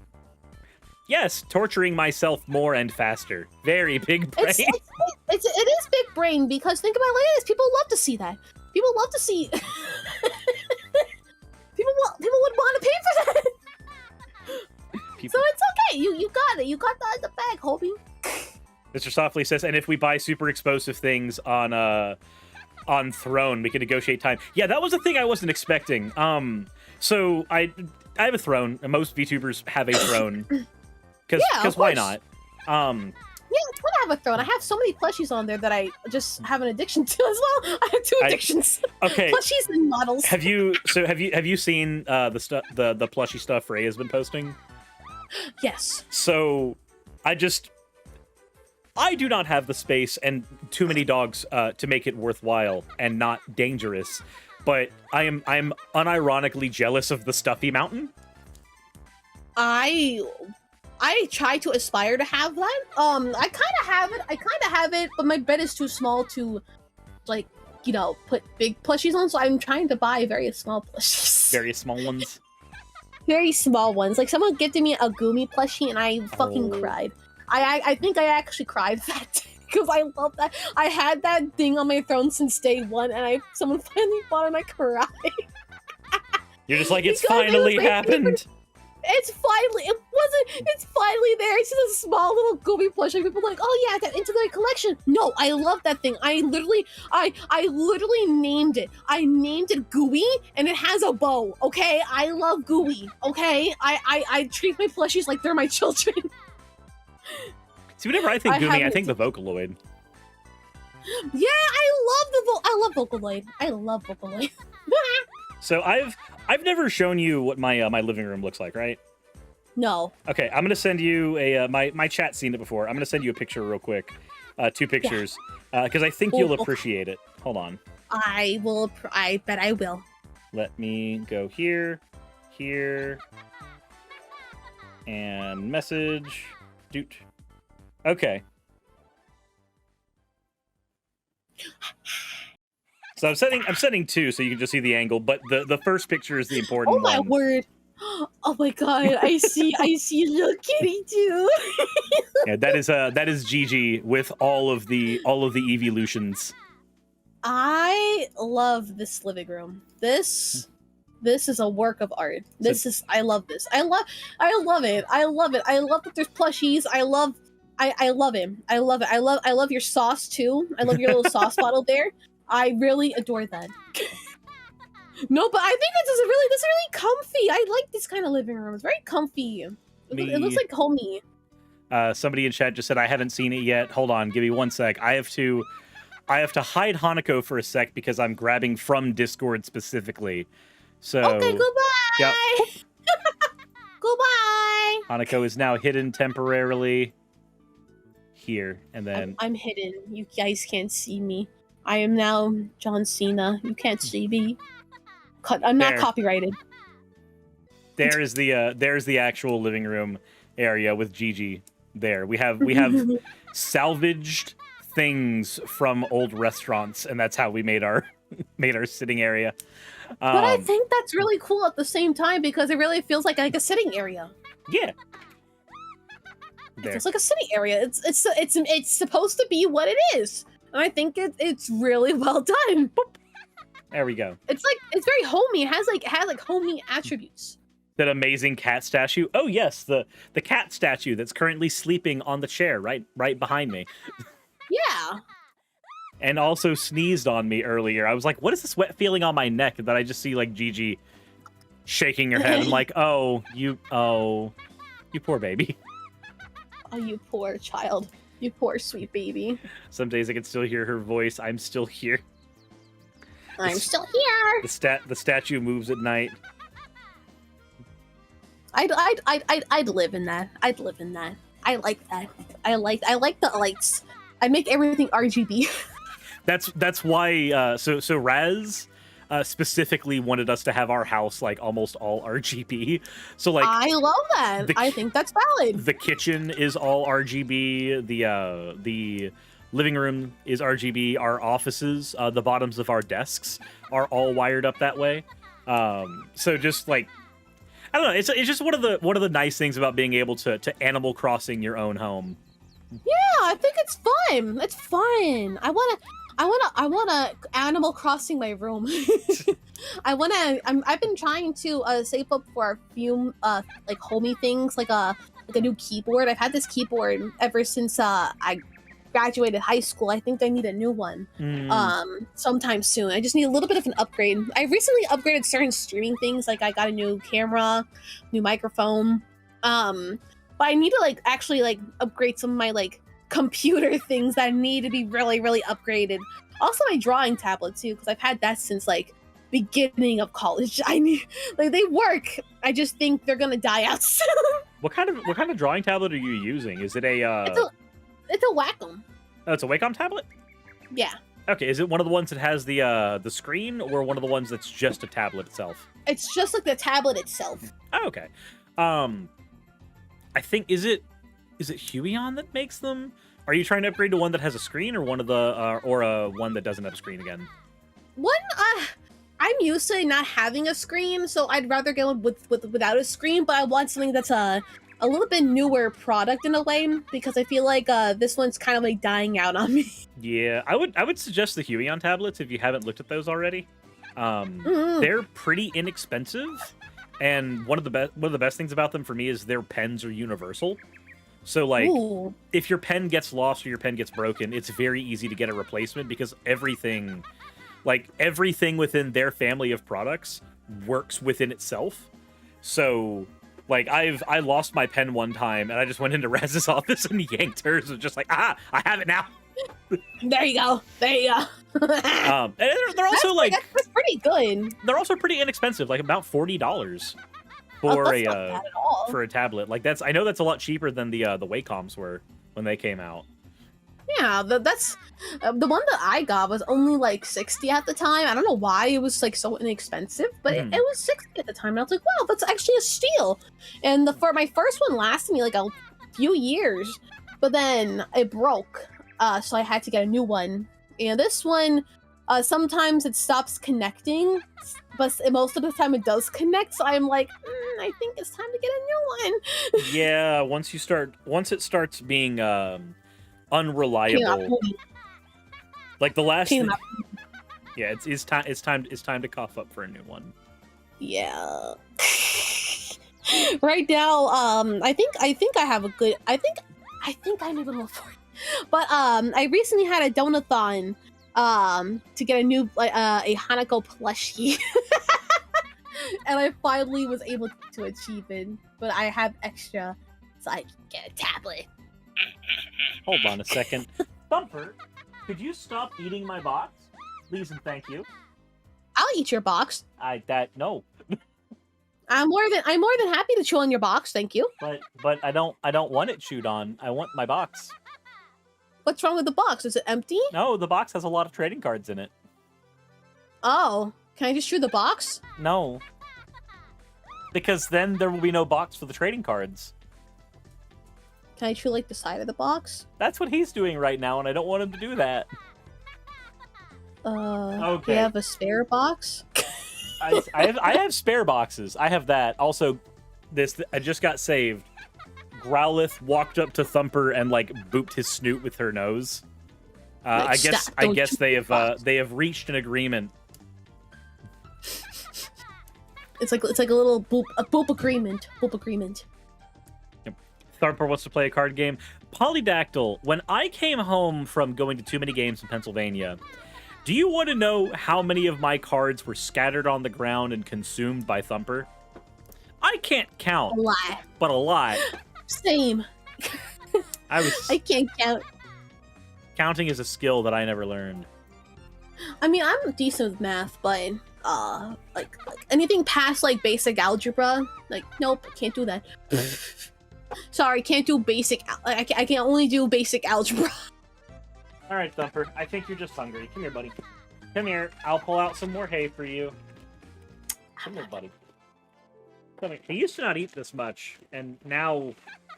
yes, torturing myself more and faster. Very big brain. It is big brain because think about it like this. People love to see that. People love to see. people would want to pay for that. So it's okay. You got it. You got that in the bag, homie. Mr. Softly says, and if we buy super explosive things on Throne, we can negotiate time. Yeah, that was a thing I wasn't expecting. So I have a throne, and most VTubers have a throne. Because why not? Yeah, it's good to have a throne. I have so many plushies on there that I just have an addiction to as well. I have two addictions. Okay. Plushies and models. Have you seen the plushie stuff Ray has been posting? Yes. So I do not have the space and too many dogs to make it worthwhile and not dangerous. But I'm unironically jealous of the stuffy mountain. I try to aspire to have that. I kind of have it, but my bed is too small to, like, you know, put big plushies on. So I'm trying to buy very small plushies. Very small ones. Very small ones. Like someone gifted me a Gumi plushie, and I fucking cried. I think I actually cried that day because I love that. I had that thing on my throne since day one, and someone finally bought it, and I cried. You're just like, it's finally happened. It's finally there. It's just a small little Gooby plushie. People are like, oh yeah, that into the collection. No, I love that thing. I literally named it. I named it Gooey, and it has a bow. Okay, I love Gooey. Okay, I treat my plushies like they're my children. See, whenever I think Goomy, I think the Vocaloid. Yeah, I love Vocaloid. I love Vocaloid. So I've never shown you what my my living room looks like, right? No. Okay, I'm gonna send you a my chat's seen it before. I'm gonna send you a picture real quick, 2 pictures, because I think you'll appreciate it. Hold on. I will. I bet I will. Let me go here, and message. Doot. Okay. So I'm setting 2 so you can just see the angle, but the first picture is the important one. Oh my word. Oh my god, I see little kitty too. Yeah, that is Gigi with all of the evolutions. I love this living room. This is a work of art. I love this. I love it. I love that there's plushies. I love him. I love it. I love your sauce too. I love your little sauce bottle there. I really adore that. No, but I think this is really comfy. I like this kind of living room. It's very comfy. It looks like homey. Somebody in chat just said I haven't seen it yet. Hold on, give me 1 sec. I have to hide Hanako for a sec because I'm grabbing from Discord specifically. So okay, goodbye. Yep. Goodbye. Hanako is now hidden temporarily here, and then I'm hidden. You guys can't see me. I am now John Cena. You can't see me. I'm not copyrighted. There's the actual living room area with Gigi. There we have salvaged things from old restaurants, and that's how we made our sitting area. But I think that's really cool at the same time because it really feels like a sitting area. Yeah. It feels like a sitting area. It's supposed to be what it is, and I think it's really well done. Boop. There we go. It's very homey. It has like homey attributes. That amazing cat statue. Oh yes, the cat statue that's currently sleeping on the chair right behind me. Yeah. And also sneezed on me earlier. I was like, what is this wet feeling on my neck? And then I just see like Gigi shaking her head. I'm like, oh, you poor baby. Oh, you poor child. You poor sweet baby. Some days I can still hear her voice. I'm still here. I'm still here. The statue moves at night. I'd live in that. I'd live in that. I like that. I like the lights. I make everything RGB. That's why so Raz specifically wanted us to have our house like almost all RGB. So like I love that. I think that's valid. The kitchen is all RGB. The living room is RGB. Our offices, the bottoms of our desks are all wired up that way. So just like I don't know, it's just one of the nice things about being able to Animal Crossing your own home. Yeah, I think it's fun. It's fun. I wanna Animal Crossing my room. I've been trying to save up for a few like homey things, like a new keyboard. I've had this keyboard ever since I graduated high school. I think I need a new one sometime soon. I just need a little bit of an upgrade. I recently upgraded certain streaming things, like I got a new camera, new microphone. But I need to like actually like upgrade some of my like computer things that need to be really, really upgraded. Also my drawing tablet too, because I've had that since like beginning of college. I need like they work. I just think they're gonna die out soon. What kind of drawing tablet are you using? Is it a It's a Wacom. Oh, it's a Wacom tablet? Yeah. Okay, is it one of the ones that has the screen, or one of the ones that's just a tablet itself? It's just like the tablet itself. Oh, okay. I think is it Huion that makes them? Are you trying to upgrade to one that has a screen, or one of the or one that doesn't have a screen again? I'm used to not having a screen, so I'd rather go without a screen. But I want something that's a little bit newer product in a way, because I feel like this one's kind of like dying out on me. Yeah, I would suggest the Huion tablets if you haven't looked at those already. They're pretty inexpensive, and one of the best things about them for me is their pens are universal. So like, Ooh. if your pen gets lost or your pen gets broken, it's very easy to get a replacement, because everything within their family of products works within itself. So like I lost my pen one time, and I just went into Raz's office and yanked hers. Was just like, I have it now. There you go. And they're also that's pretty good. They're also pretty inexpensive, like about $40 for for a tablet. Like I know that's a lot cheaper than the Wacoms were when they came out. Yeah, that's the one that I got was only like $60 at the time. I don't know why it was like so inexpensive, but it was $60 at the time. And I was like, wow, that's actually a steal. And for my first one lasted me like a few years, but then it broke, so I had to get a new one. And this one, sometimes it stops connecting, but most of the time it does connect. So I'm like, I think it's time to get a new one. Yeah, once it starts being unreliable, like the last thing, yeah, it's time to cough up for a new one. Yeah. Right now, I think I have a good. I think I'm able to afford it. But I recently had a donathon to get a new a Hanako plushie, and I finally was able to achieve it. But I have extra, so I can get a tablet. Hold on a second. Thumper, could you stop eating my box? Please and thank you. I'll eat your box. No. I'm more than happy to chew on your box, thank you. But I don't want it chewed on. I want my box. What's wrong with the box? Is it empty? No, the box has a lot of trading cards in it. Oh, can I just chew the box? No. Because then there will be no box for the trading cards. Can I chew like the side of the box? That's what he's doing right now, and I don't want him to do that. Okay. Do you have a spare box? I have spare boxes. I have that. Also, I just got saved. Growlithe walked up to Thumper and like booped his snoot with her nose. I guess they have reached an agreement. It's like a little boop agreement. Boop agreement. Yep. Thumper wants to play a card game. Polydactyl, when I came home from going to too many games in Pennsylvania, do you want to know how many of my cards were scattered on the ground and consumed by Thumper? I can't count. A lot. But a lot. Same. I can't count. Counting is a skill that I never learned. I mean, I'm decent with math, but like anything past like basic algebra, like nope, can't do that. Sorry, can't do basic. I can only do basic algebra. All right, Thumper. I think you're just hungry. Come here, buddy. Come here. I'll pull out some more hay for you. Come here, buddy. Come here. He used to not eat this much, and now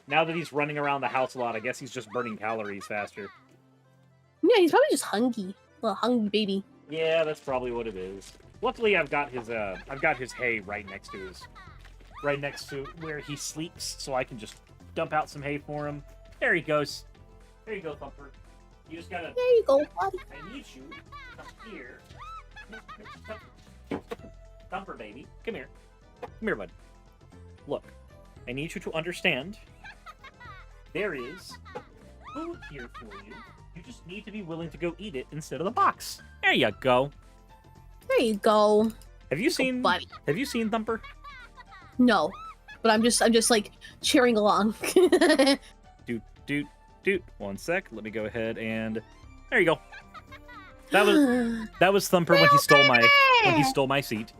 that he's running around the house a lot, I guess he's just burning calories faster. Yeah, he's probably just hungry, little hungry baby. Yeah, that's probably what it is. Luckily, I've got his hay right next to where he sleeps, so I can just dump out some hay for him. There he goes. There you go, Thumper. You just gotta. There you go, buddy. I need you to come here. Thumper, baby, come here. Come here, bud. Look, I need you to understand. There is food here for you. You just need to be willing to go eat it instead of the box. There you go. There you go. Have you seen? Buddy. Have you seen Thumper? No, but I'm just like cheering along. Doot. 1 sec. Let me go ahead and there you go. That was Thumper when he stole my seat.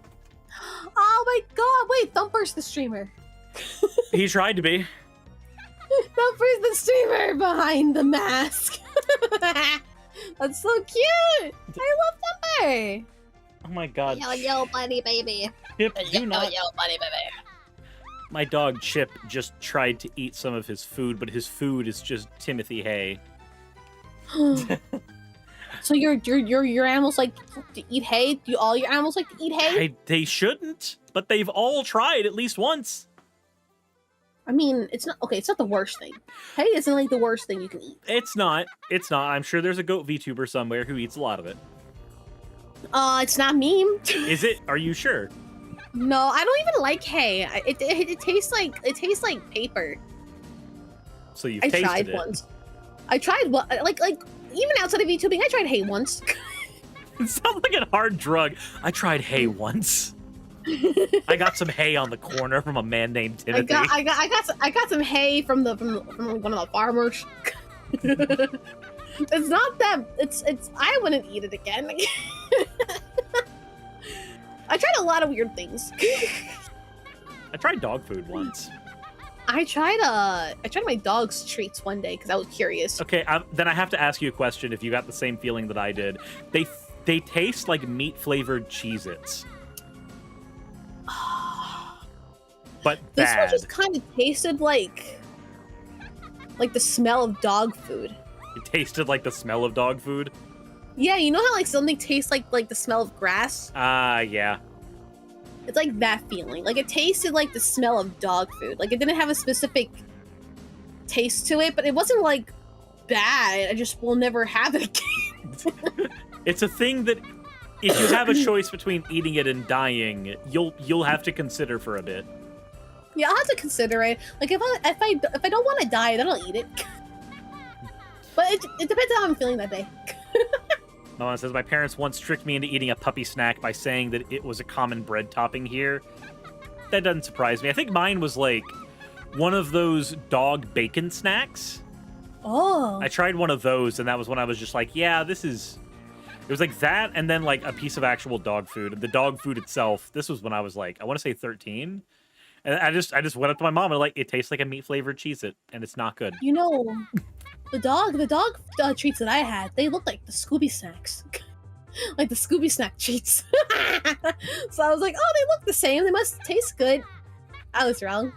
Oh my god! Wait, Thumper's the streamer. He tried to be. Thumper's the streamer behind the mask. That's so cute. I love Thumper. Oh my god. Yo, buddy, baby. Chip, do not. Yo, buddy, baby. My dog Chip just tried to eat some of his food, but his food is just Timothy hay. So your animals like to eat hay? Do all your animals like to eat hay? They shouldn't, but they've all tried at least once. I mean, it's not okay. It's not the worst thing. Hay isn't like the worst thing you can eat. It's not. It's not. I'm sure there's a goat VTuber somewhere who eats a lot of it. It's not me. Is it? Are you sure? No, I don't even like hay. It tastes like paper. So you've I tasted tried it. once. I tried like even outside of VTubing, I tried hay once. It sounds like a hard drug. I tried hay once. I got some hay on the corner from a man named Timothy. I got some hay from one of the farmers. It's not that it's I wouldn't eat it again. I tried a lot of weird things. I tried dog food once. I tried my dog's treats one day because I was curious. Okay, then I have to ask you a question. If you got the same feeling that I did, they taste like meat flavored Cheez-Its, but This bad. one just kind of tasted like the smell of dog food. It tasted like the smell of dog food. Yeah, you know how like something tastes like the smell of grass? Yeah. It's like that feeling. Like it tasted like the smell of dog food. Like it didn't have a specific taste to it, but it wasn't like bad. I just will never have it again. It's a thing that if you have a choice between eating it and dying, you'll have to consider for a bit. Yeah, I'll have to consider it. Like if I don't want to die, then I'll eat it. But it depends on how I'm feeling that day. Mama says, my parents once tricked me into eating a puppy snack by saying that it was a common bread topping here. That doesn't surprise me. I think mine was like one of those dog bacon snacks. Oh. I tried one of those, and that was when I was just like, yeah, it was like that, and then like a piece of actual dog food. And the dog food itself, this was when I was like, I want to say 13. And I just went up to my mom and like, it tastes like a meat flavored Cheez-It, and it's not good. You know, the dog treats that I had, they look like the Scooby snacks. Like the Scooby snack treats. So I was like, oh, they look the same. They must taste good. I was wrong.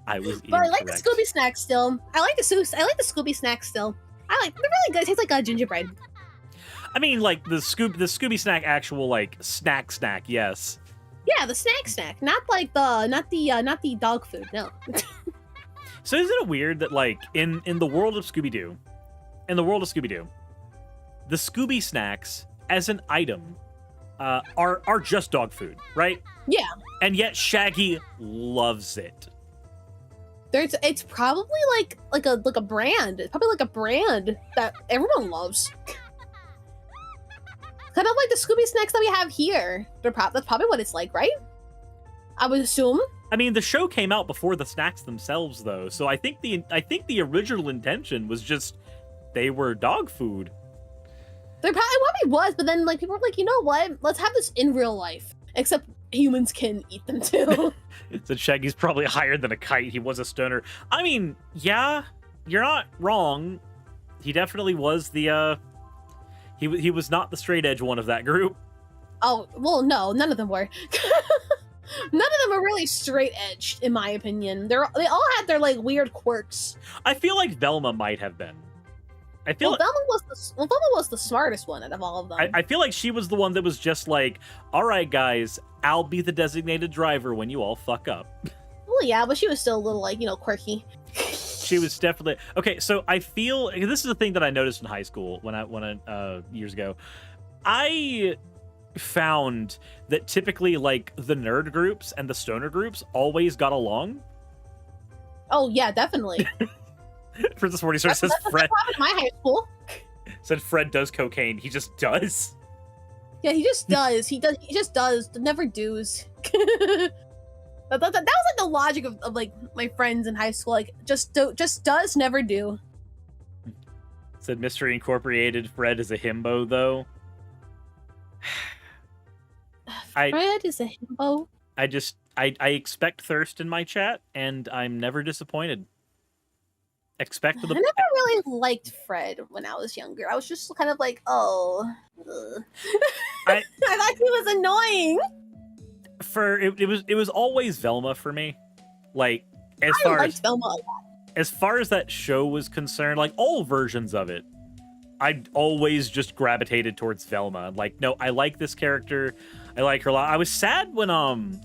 I was But I like incorrect. the Scooby snack still. I like the Scooby snack still. They're really good. It tastes like a gingerbread. I mean, like the Scooby snack, actual like snack, yes. Yeah, the snack, not the dog food. No. So isn't it weird that like in the world of Scooby-Doo, the Scooby snacks as an item are just dog food, right? Yeah. And yet Shaggy loves it. It's probably like a brand. It's probably like a brand that everyone loves. Kind of like the Scooby snacks that we have here. That's probably what it's like, right? I would assume. I mean, the show came out before the snacks themselves, though, so I think the original intention was just they were dog food. There probably was, but then like people were like, you know what? Let's have this in real life. Except humans can eat them too. So Shaggy's probably higher than a kite. He was a stoner. I mean, yeah, you're not wrong. He definitely was the he was not the straight edge one of that group. Oh, well, no, none of them were. None of them are really straight edged, in my opinion. They all had their like weird quirks. I feel like Velma might have been. I feel Velma was the smartest one out of all of them. I feel like she was the one that was just like, all right, guys, I'll be the designated driver when you all fuck up. Well, yeah, but she was still a little like, quirky. She was definitely okay. So I feel this is the thing that I noticed in high school when I years ago. I found that typically like the nerd groups and the stoner groups always got along. Oh yeah, definitely. Princess 40 says Fred. That's in my high school. Said Fred does cocaine. He just does. Yeah, he just does. He just does. Never does. That was like the logic of like my friends in high school. Like just does, never do. Said Mystery Incorporated. Fred is a himbo though. Fred is a himbo. I expect thirst in my chat, and I'm never disappointed. I never really liked Fred when I was younger. I was just kind of like, oh. I thought he was annoying. It was always Velma for me. Like I liked Velma a lot. As far as that show was concerned, like all versions of it, I always just gravitated towards Velma. Like, no, I like this character. I like her a lot. I was sad when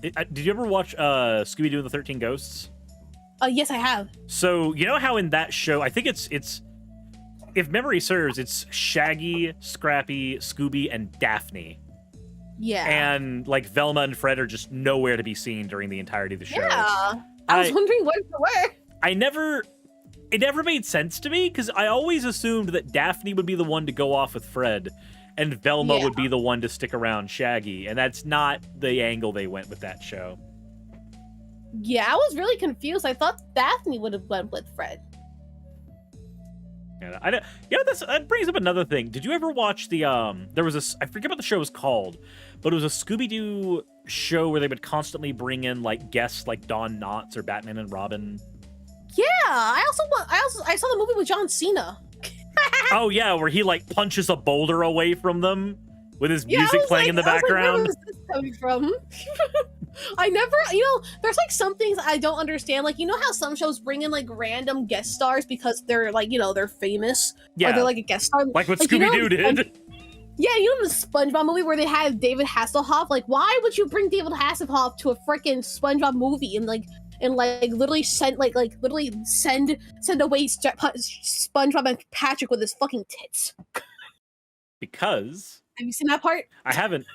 did you ever watch Scooby-Doo and the 13 Ghosts? Yes, I have. So you know how in that show, I think it's if memory serves, it's Shaggy, Scrappy, Scooby, and Daphne. Yeah. And like Velma and Fred are just nowhere to be seen during the entirety of the show. Yeah. I was wondering what they were. It never made sense to me because I always assumed that Daphne would be the one to go off with Fred and Velma would be the one to stick around Shaggy. And that's not the angle they went with that show. Yeah, I was really confused. I thought Daphne would have went with Fred. Yeah, that brings up another thing. Did you ever watch the there was I forget what the show was called, but it was a Scooby-Doo show where they would constantly bring in like guests like Don Knotts or Batman and Robin. Yeah, I saw the movie with John Cena. Oh yeah, where he like punches a boulder away from them with his music playing in the background. Where was this coming from? I never, there's like some things I don't understand. Like, you know how some shows bring in like random guest stars because they're like, they're famous. Yeah. Or they're like a guest star. Like what Scooby-Doo did. Yeah, the SpongeBob movie where they had David Hasselhoff. Like, why would you bring David Hasselhoff to a freaking SpongeBob movie and literally send away SpongeBob and Patrick with his fucking tits? Because have you seen that part? I haven't.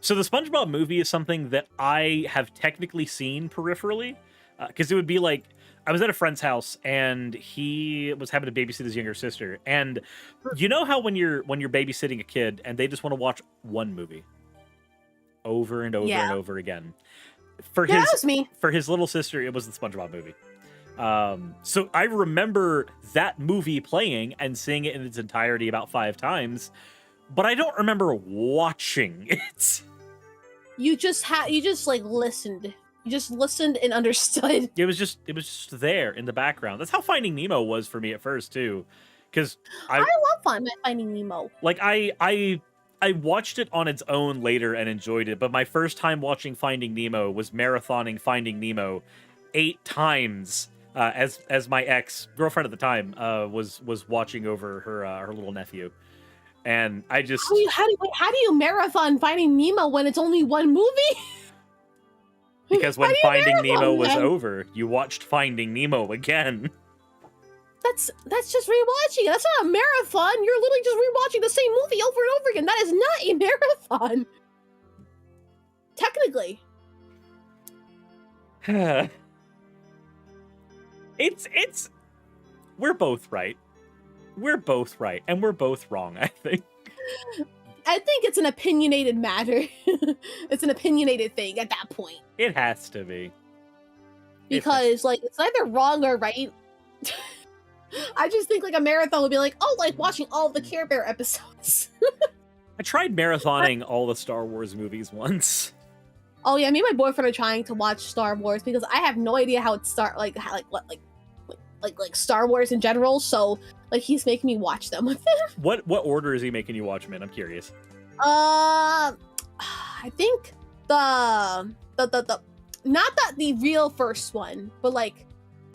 So the SpongeBob movie is something that I have technically seen peripherally, because it would be like I was at a friend's house and he was having to babysit his younger sister, and you know how when you're babysitting a kid and they just want to watch one movie over and over and over again. That was me. For his little sister, it was the SpongeBob movie. So I remember that movie playing and seeing it in its entirety about 5 times, but I don't remember watching it. You just like listened. You just listened and understood. It was just there in the background. That's how Finding Nemo was for me at first too, because I love Finding Nemo. Like I watched it on its own later and enjoyed it, but my first time watching Finding Nemo was marathoning Finding Nemo 8 times. As my ex-girlfriend at the time was watching over her little nephew. And I just how do you marathon Finding Nemo when it's only one movie? Because when Finding Nemo was over, you watched Finding Nemo again. that's just rewatching. That's not a marathon. You're literally just rewatching the same movie over and over again. That is not a marathon. Technically. it's we're both right. We're both right, and we're both wrong, I think. I think it's an opinionated matter. It's an opinionated thing at that point. It has to be. Because, like, it's either wrong or right. I just think, like, a marathon would be like, oh, like, watching all of the Care Bear episodes. I tried marathoning all the Star Wars movies once. Oh, yeah, me and my boyfriend are trying to watch Star Wars because I have no idea how it start, like, how, like Star Wars in general, so, like, he's making me watch them with him. What order is he making you watch them in? I'm curious. I think the not the real first one, but like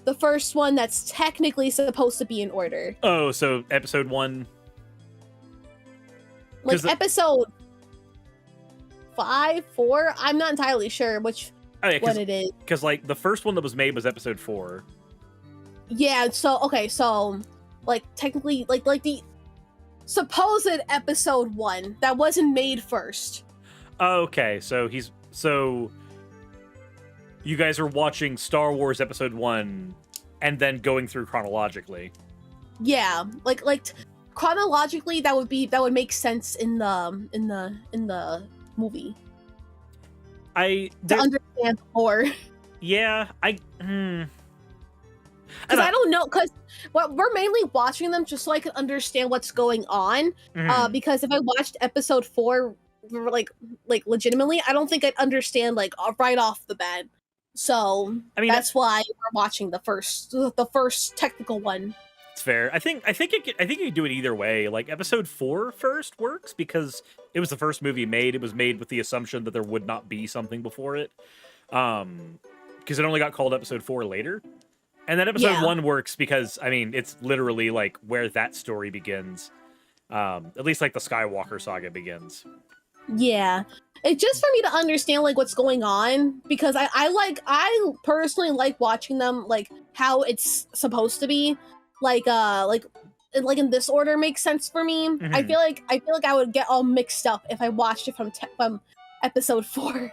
the first one that's technically supposed to be in order. Oh, so episode 1. Like episode 5, 4. I'm not entirely sure which one it is. Because like the first one that was made was episode 4. Yeah. So okay. So like technically, like the supposed episode 1 that wasn't made first. Okay. So you guys are watching Star Wars episode 1 and then going through chronologically. Yeah, like chronologically that would make sense in the movie. To understand more. Yeah, because I don't know, because we're mainly watching them just so I can understand what's going on. Mm-hmm. Because if I watched episode 4 like legitimately, I don't think I'd understand like right off the bat. So I mean that's why we're watching the first technical one. It's fair. I think you could do it either way. Like episode 4 first works because it was the first movie made. It was made with the assumption that there would not be something before it. Because it only got called episode 4 later. And then episode 1 works because I mean it's literally like where that story begins. At least like the Skywalker saga begins. Yeah. It's just for me to understand like what's going on, because I personally like watching them like how it's supposed to be. Like in this order makes sense for me. Mm-hmm. I feel like I would get all mixed up if I watched it from episode 4.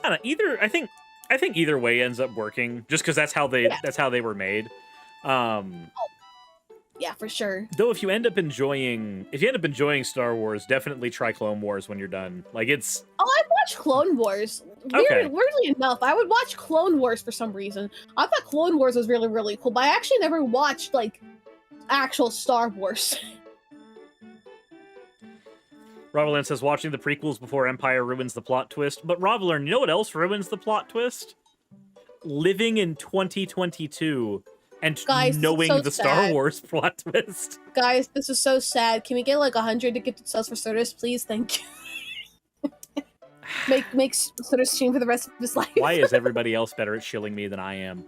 I don't know, I think either way ends up working just because that's how they were made. Yeah, for sure. Though if you end up enjoying Star Wars, definitely try Clone Wars when you're done. Like it's I've watched Clone Wars. Weirdly enough, I would watch Clone Wars for some reason. I thought Clone Wars was really, really cool, but I actually never watched like actual Star Wars. Rovalin says watching the prequels before Empire ruins the plot twist. But Rovalin, you know what else ruins the plot twist? Living in 2022 and knowing the Star Wars plot twist. Guys, this is so sad. Can we get like 100 to gifted subs for Suris, please? Thank you. make Suris stream for the rest of his life. Why is everybody else better at shilling me than I am?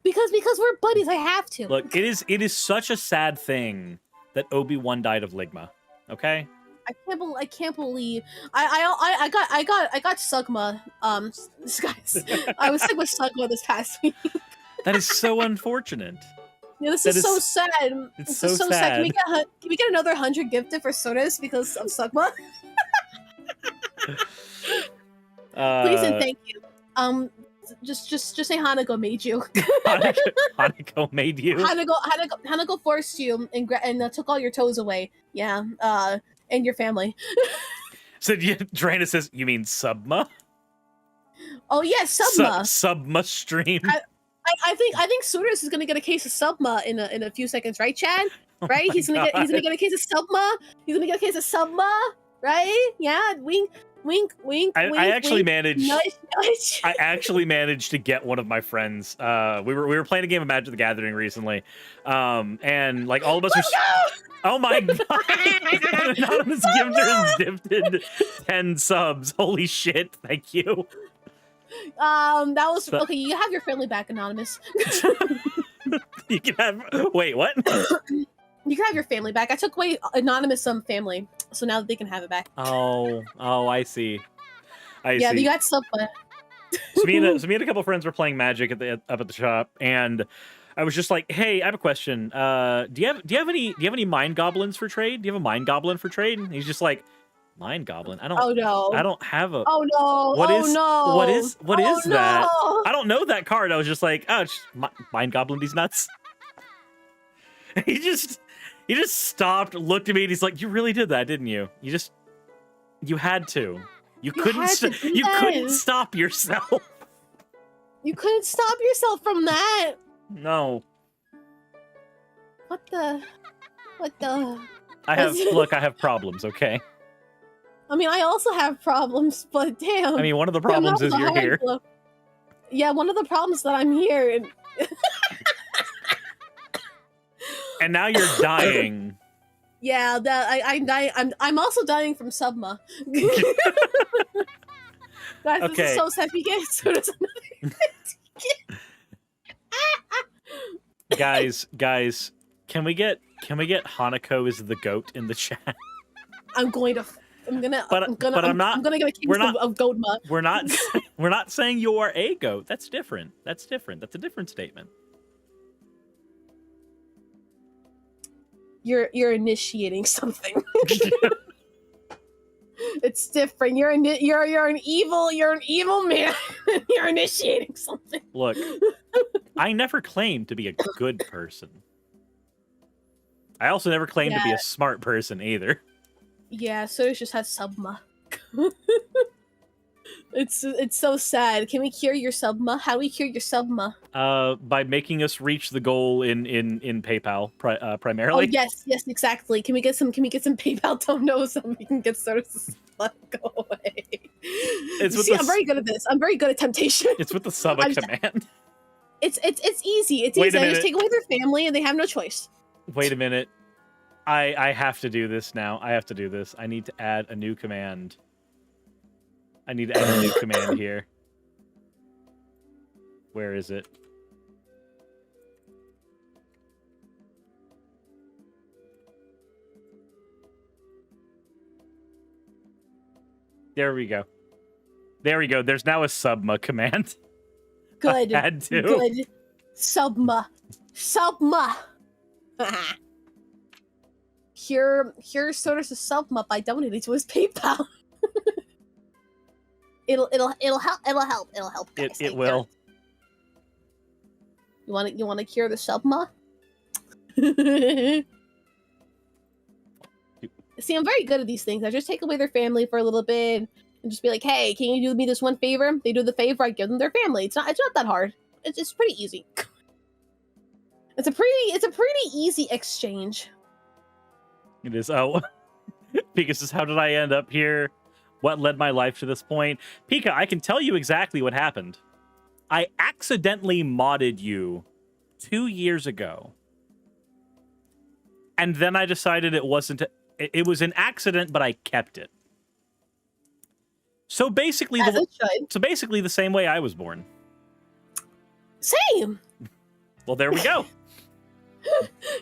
because we're buddies. I have to. Look, it is such a sad thing that Obi-Wan died of ligma. Okay. I can't believe I got Sugma. Guys, I was sick with Sugma this past week. That is so unfortunate. Yeah, this is so sad. It's so sad. Can we get another 100 gifted for Suris because of Sugma? Please and thank you. Just say Hanako made you. Hanako made you. Hanako forced you and took all your toes away. Yeah. And your family. So Drana says, you mean Subma? Oh yeah, Subma. Subma stream. I think Suris is gonna get a case of Subma in a few seconds, right, Chad? Right? He's gonna get a case of Subma. He's gonna get a case of Subma, right? Yeah. Wink. I actually managed. Nudge. I actually managed to get one of my friends. We were playing a game of Magic the Gathering recently, and like all of us were. Oh my god! An anonymous gifter has gifted 10 subs. Holy shit! Thank you. That was okay. You have your family back, anonymous. You can have. Wait, what? You can have your family back. I took away anonymous family, so now they can have it back. Oh, I see. Yeah, you got Subma. So me and a couple friends were playing Magic up at the shop, and I was just like, "Hey, I have a question. Do you have any mind goblins for trade? Do you have a mind goblin for trade?" And he's just like, "Mind goblin? I Oh no. don't have a. Oh no. What Oh is no. what is that? No. I don't know that card." I was just like, "Oh, it's mind goblin these nuts." He just stopped, looked at me, and he's like, "You really did that, didn't you? You had to. You couldn't stop yourself." You couldn't stop yourself from that. No. What the? I have problems, okay? I mean, I also have problems, but damn. I mean, one of the problems is you're here. Yeah, one of the problems that I'm here. And and now you're dying. Yeah, I'm also dying from Subma. Guys, Okay. this is so sad. We get so does Guys, can we get Hanako as the goat in the chat? I'm gonna get a king of Goatma. We're not saying you are a goat. That's different. That's a different statement. You're initiating something. It's different. You're an evil man. You're initiating something. Look, I never claimed to be a good person. I also never claimed to be a smart person either. Yeah, Suris just has Subma. It's so sad. Can we cure your Subma? How do we cure your Subma? By making us reach the goal in PayPal primarily. Oh yes, exactly. Can we get some PayPal donos so we can get Suris to go away? I'm very good at this. I'm very good at temptation. It's with the Subba command. It's easy. It's Wait easy. a I minute. just take away their family and they have no choice. Wait a minute. I have to do this now. I have to do this. I need to add a new command. Here. Where is it? There we go. There's now a Subma command. Good. I had to. Good. Subma. Cure Sodas of Subma by donating to his PayPal. It'll help. Guys. It will. You want to cure the Subma? See, I'm very good at these things. I just take away their family for a little bit and just be like, "Hey, can you do me this one favor?" They do the favor. I give them their family. It's not that hard. It's pretty easy. It's a pretty easy exchange. It is. Oh, Pika says, "How did I end up here? What led my life to this point?" Pika, I can tell you exactly what happened. I accidentally modded you 2 years ago. And then I decided it wasn't... It was an accident, but I kept it. So basically, the same way I was born. Same. Well, there we go.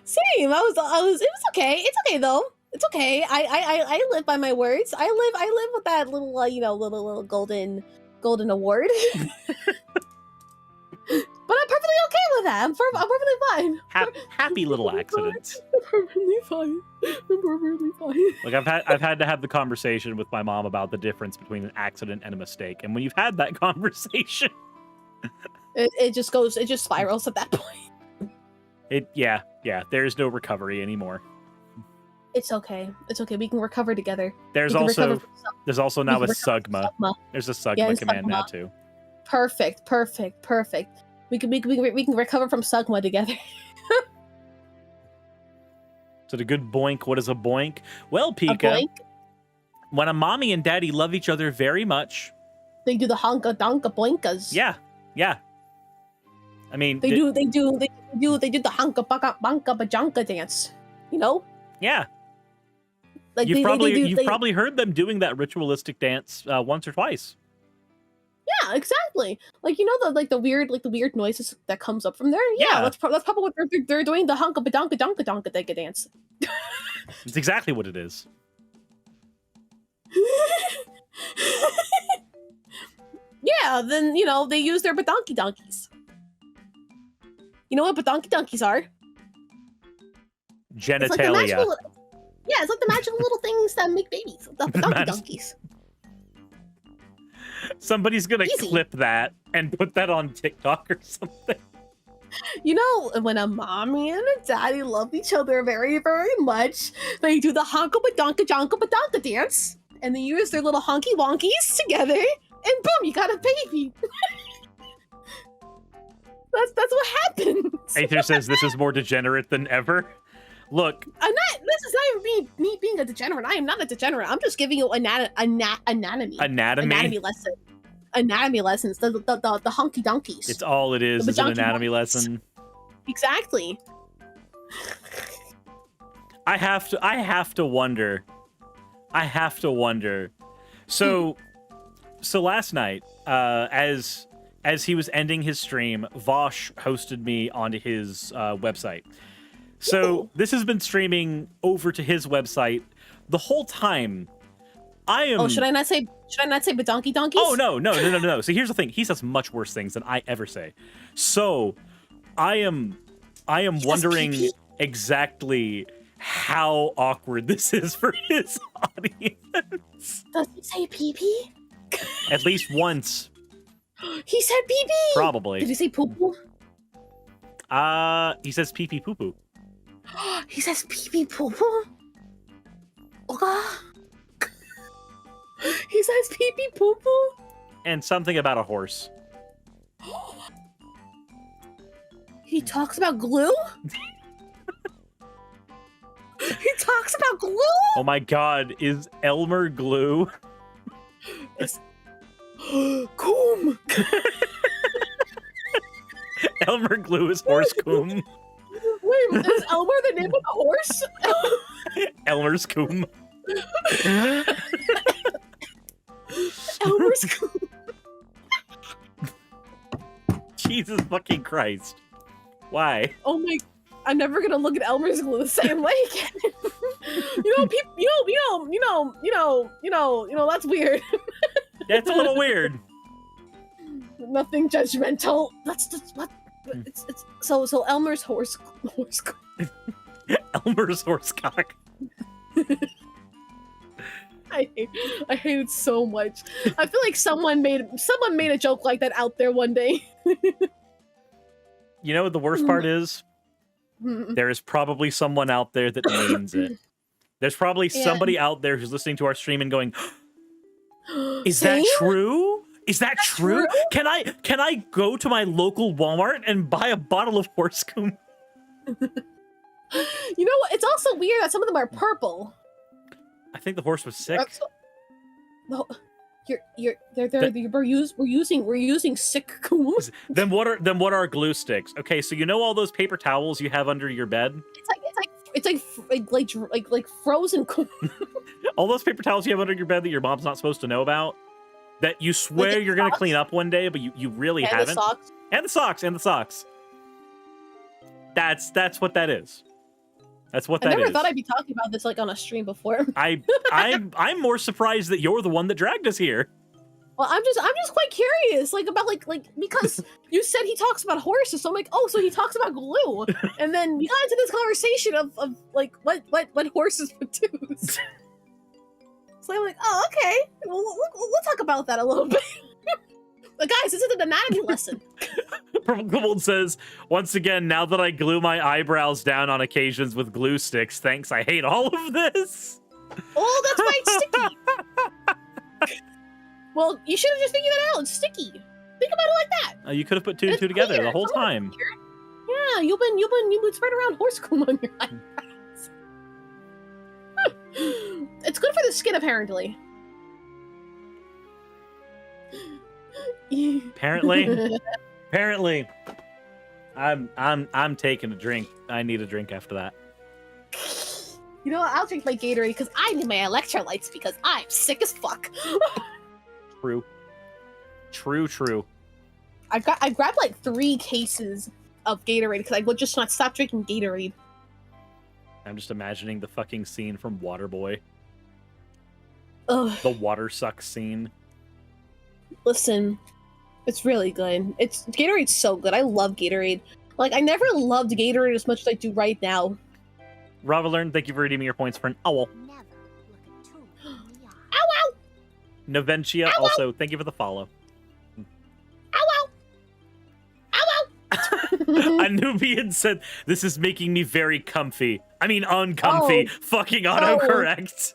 Same. It was okay. It's okay though. It's okay. I live by my words. I live with that little little golden award. But I'm perfectly okay with that. I'm perfectly fine. Happy little accidents. I'm perfectly fine. Like I've had to have the conversation with my mom about the difference between an accident and a mistake. And when you've had that conversation, it just spirals at that point. Yeah. There's no recovery anymore. It's okay. We can recover together. There's also now a Sugma. There's a Sugma command now too. Perfect. We can recover from Sugma together. So the good boink. What is a boink? Well, Pika, when a mommy and daddy love each other very much, they do the honka donka boinkas. Yeah. I mean, they do the honka banka bajanka dance. You know? Yeah. Like you've probably heard them doing that ritualistic dance once or twice. Yeah, exactly. Like the weird noises that comes up from there. Yeah, that's probably what they're doing. The honka badonka donka donka donka dance. It's exactly what it is. Yeah, Yeah, then they use their badonky donkeys. You know what badonky donkeys are? Genitalia. It's like the magical, it's like the magical little things that make babies. The badonky donkeys. Somebody's gonna Easy. clip that and put that on TikTok or something. When a mommy and a daddy love each other very, very much, they do the honka badonka jonka badonka dance, and they use their little honky wonkies together, and boom, you got a baby. That's what happens. Aether says this is more degenerate than ever. Look, This is not even me being a degenerate. I am not a degenerate. I'm just giving you anatomy. Anatomy lesson. Anatomy lessons. The honky donkeys. It's all it is an anatomy lesson. Exactly. I have to wonder. So last night, as he was ending his stream, Vosh hosted me onto his website. So this has been streaming over to his website the whole time. I am. Oh, should I not say badonky donkeys? Oh no. So here's the thing. He says much worse things than I ever say. So I am wondering exactly how awkward this is for his audience. Does he say pee-pee? At least once. He said pee-pee. Probably. Did he say poo-poo? He says pee-pee poo-poo. He says pee-pee poo-poo? Okay. He says pee-pee poo-poo? And something about a horse. He talks about glue? He talks about glue? Oh my god, is Elmer glue? Coom! Elmer glue is horse coom. Wait, is Elmer the name of the horse? Elmer's coom. Elmer's coom. Jesus fucking Christ. Why? Oh my, I'm never gonna look at Elmer's glue the same way again. That's weird. That's a little weird. Nothing judgmental. That's just what. It's so Elmer's horse. Elmer's horsecock. I hate it so much. I feel like someone made a joke like that out there one day. You know what the worst part is? There is probably someone out there that means it. There's probably somebody out there who's listening to our stream and going, "Is that true? Is that true? Can I go to my local Walmart and buy a bottle of horse coom?" You know what? It's also weird that some of them are purple. I think the horse was sick. No, we're using sick cooms. Then what are glue sticks? Okay, so you know all those paper towels you have under your bed? It's like frozen coom. All those paper towels you have under your bed that your mom's not supposed to know about, that you swear you're gonna clean up one day, but you really haven't. The socks. And the socks. That's what that is. That's what that is. I never thought I'd be talking about this like on a stream before. I'm more surprised that you're the one that dragged us here. Well, I'm just quite curious, about because you said he talks about horses, so I'm like, oh, so he talks about glue, and then we got into this conversation of like what horses produce. So I'm like, oh, okay, we'll talk about that a little bit. But guys, this is an anatomy lesson. Purple Kobold says, once again, now that I glue my eyebrows down on occasions with glue sticks, thanks, I hate all of this. Oh, that's why it's sticky. Well, you should have just figured that out. It's sticky. Think about it like that. You could have put two and two together the whole time. Yeah, you've been spread around horse comb on your eyebrows. It's good for the skin, apparently. Apparently, I'm taking a drink. I need a drink after that. You know what? I'll drink my Gatorade because I need my electrolytes because I'm sick as fuck. True. I grabbed like 3 cases of Gatorade because I would just not stop drinking Gatorade. I'm just imagining the fucking scene from Waterboy. Ugh. The water suck scene. Listen, It's really good. Gatorade's so good. I love Gatorade. Like I never loved Gatorade as much as I do right now. Ravalern, thank you for redeeming your points for an owl. Ow ow! Noventia, Ow, also, thank you for the follow. Ow ow! Ow ow! Anubian said, this is making me very comfy. I mean, uncomfy. Oh. Fucking autocorrect.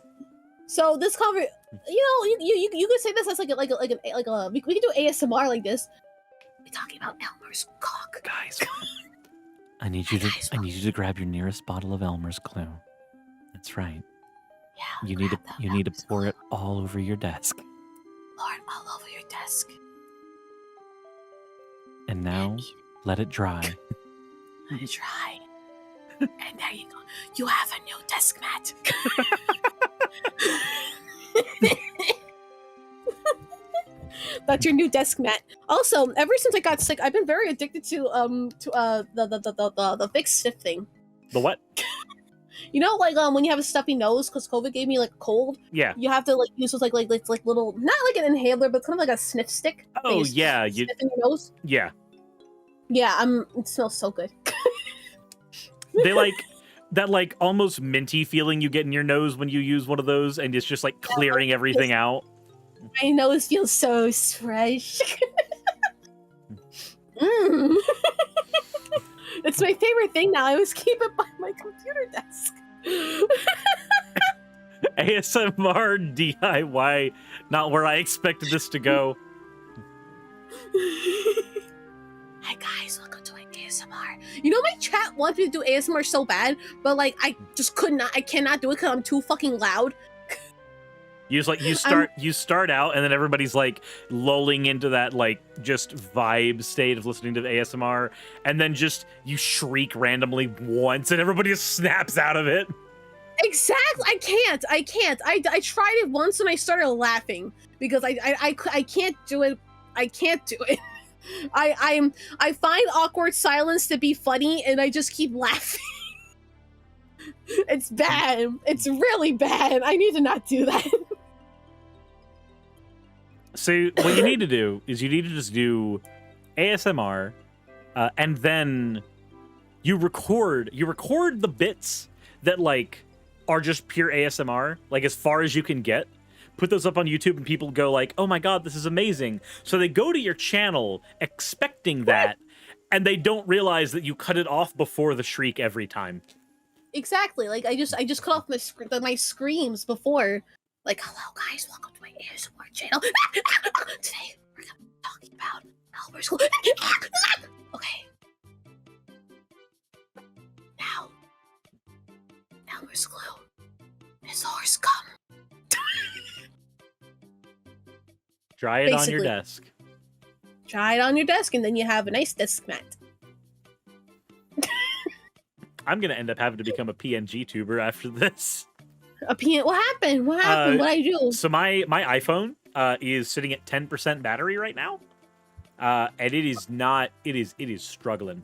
So this cover, you could say this as we could do ASMR like this. We're talking about Elmer's cock. Guys, I need you to grab your nearest bottle of Elmer's glue. That's right. Yeah. You need to pour it all over your desk. Pour it all over your desk. And now, let it dry. Let it dry. And there you go. You have a new desk mat. That's your new desk mat. Also, ever since I got sick, I've been very addicted to the fix sniff thing. The what? You know, like when you have a stuffy nose because COVID gave me like a cold. Yeah. You have to like use those like little, not like an inhaler, but kind of like a sniff stick. Oh yeah, sniff in your nose. Yeah. Yeah, it smells so good. They like that like almost minty feeling you get in your nose when you use one of those, and it's just like clearing everything out. My nose feels so fresh. It's my favorite thing now. I always keep it by my computer desk. ASMR DIY, not where I expected this to go. Hi guys, welcome to my ASMR. You know my chat wants me to do ASMR so bad, but like I just I cannot do it because I'm too fucking loud. You just like you start out and then everybody's like lulling into that like just vibe state of listening to the ASMR, and then just you shriek randomly once and everybody just snaps out of it. Exactly. I can't. I tried it once and I started laughing because I can't do it. I can't do it. I find awkward silence to be funny and I just keep laughing. It's bad. It's really bad. I need to not do that. So what you need to do is you need to just do ASMR, and then you record the bits that like are just pure ASMR, like as far as you can get. Put those up on YouTube and people go like, oh my god, this is amazing. So they go to your channel expecting that, and they don't realize that you cut it off before the shriek every time. Exactly. Like I just cut off my screams before. Like, hello guys, welcome to my ASMR channel. Today we're gonna be talking about Elmer's glue. Okay. Now, Elmer's glue is horse cum. Dry it on your desk. Try it on your desk, and then you have a nice desk mat. I'm gonna end up having to become a PNG tuber after this. A PN? What happened? What happened? What I do? So my iPhone is sitting at 10% battery right now, and it is not. It is struggling.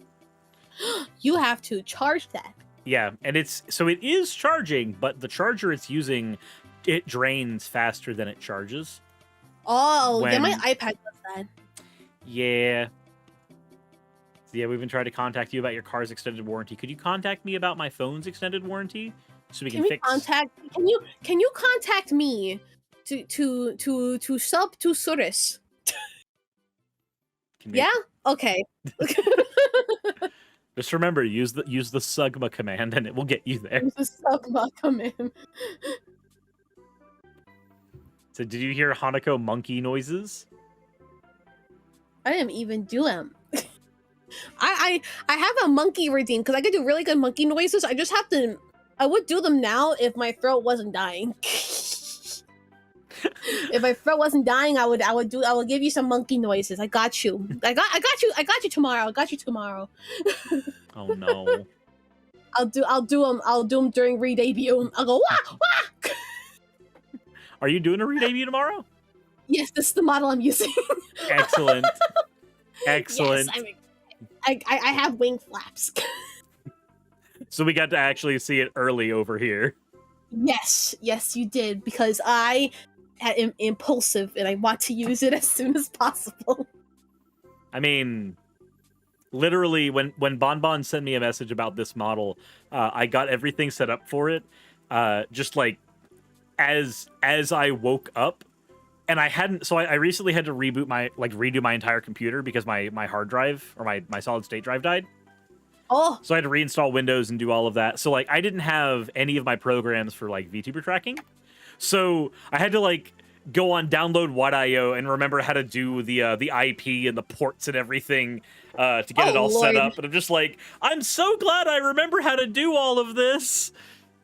You have to charge that. Yeah, and it is charging, but the charger it's using, it drains faster than it charges. Oh, yeah, my iPad does that. Yeah. So yeah, we've been trying to contact you about your car's extended warranty. Could you contact me about my phone's extended warranty so we can fix? Can you contact me to sub to Suris? Yeah. Okay. Just remember, use the Sugma command, and it will get you there. Use the Sugma command. So, did you hear Hanako monkey noises? I didn't even do them. I have a monkey routine because I could do really good monkey noises. I just have to. I would do them now if my throat wasn't dying. If my throat wasn't dying, I would give you some monkey noises. I got you. I got you tomorrow. I got you tomorrow. Oh no. I'll do them during re-debut. I'll go wah wah. Are you doing a re-debut tomorrow? Yes, this is the model I'm using. Excellent. Excellent. Yes, I have wing flaps. So we got to actually see it early over here. Yes, you did, because I am impulsive and I want to use it as soon as possible. I mean, literally, when Bonbon sent me a message about this model, I got everything set up for it. Just like as I woke up, and I hadn't. So I recently had to redo my entire computer because my hard drive or my solid state drive died. Oh, So I had to reinstall Windows and do all of that. So like I didn't have any of my programs for like VTuber tracking. So I had to like go on download what.io and remember how to do the IP and the ports and everything to get it all set up. And I'm just like, I'm so glad I remember how to do all of this.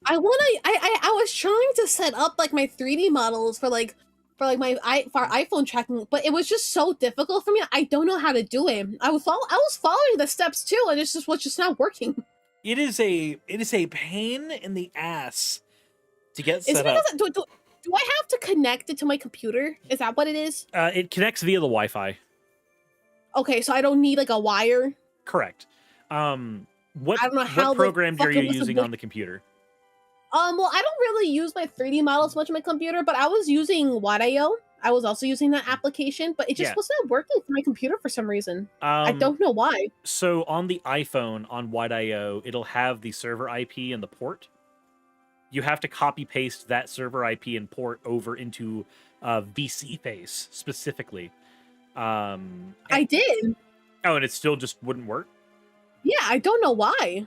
I was trying to set up like my 3D models for my iPhone tracking, but it was just so difficult for me. I don't know how to do it. I was following the steps too, and it was just not working. It is a pain in the ass to get set up. Do I have to connect it to my computer? Is that what it is? It connects via the Wi-Fi. Okay, so I don't need like a wire. Correct. I don't know how what program are you using on the computer? Well, I don't really use my 3D models much on my computer, but I was using what.io. I was also using that application, but it just wasn't working for my computer for some reason. I don't know why. So on the iPhone on what.io, it'll have the server IP and the port. You have to copy paste that server IP and port over into VC face specifically. I did. Oh, and it still just wouldn't work? Yeah, I don't know why.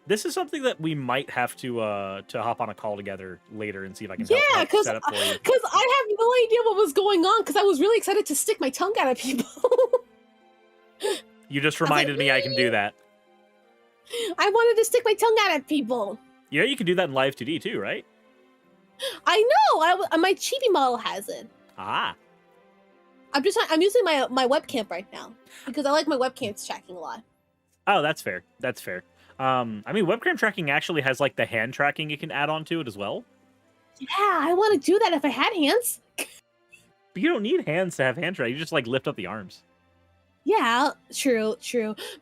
This is something that we might have to hop on a call together later and see if I can help set up for you. Because I have no idea what was going on, because I was really excited to stick my tongue out at people. You just reminded me I can do that. I wanted to stick my tongue out at people. Yeah, you can do that in Live 2D too, right? I know. My chibi model has it. Ah. I'm using my webcam right now because I like my webcams tracking a lot. Oh, that's fair. That's fair. I mean, webcam tracking actually has like the hand tracking you can add on to it as well. Yeah, I want to do that if I had hands. But you don't need hands to have hand track. You just like lift up the arms. Yeah, true.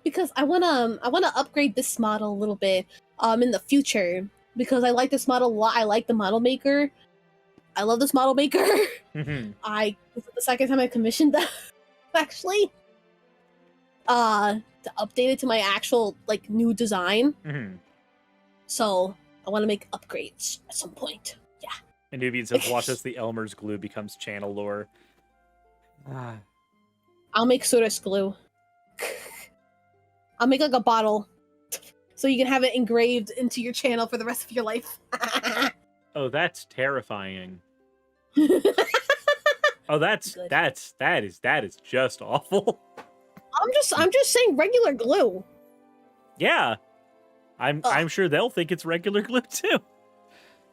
Because I wanna upgrade this model a little bit in the future because I like this model a lot. I like the model maker. I love this model maker. Mm-hmm. This is the second time I commissioned that actually. To update it to my actual like new design. Mm-hmm. So I want to make upgrades at some point. Yeah. And Nubian says, watch as the Elmer's glue becomes channel lore. I'll make Suris glue. I'll make like a bottle so you can have it engraved into your channel for the rest of your life. Oh, that's terrifying. Oh, that is just awful. I'm just saying regular glue. Yeah. I'm sure they'll think it's regular glue too.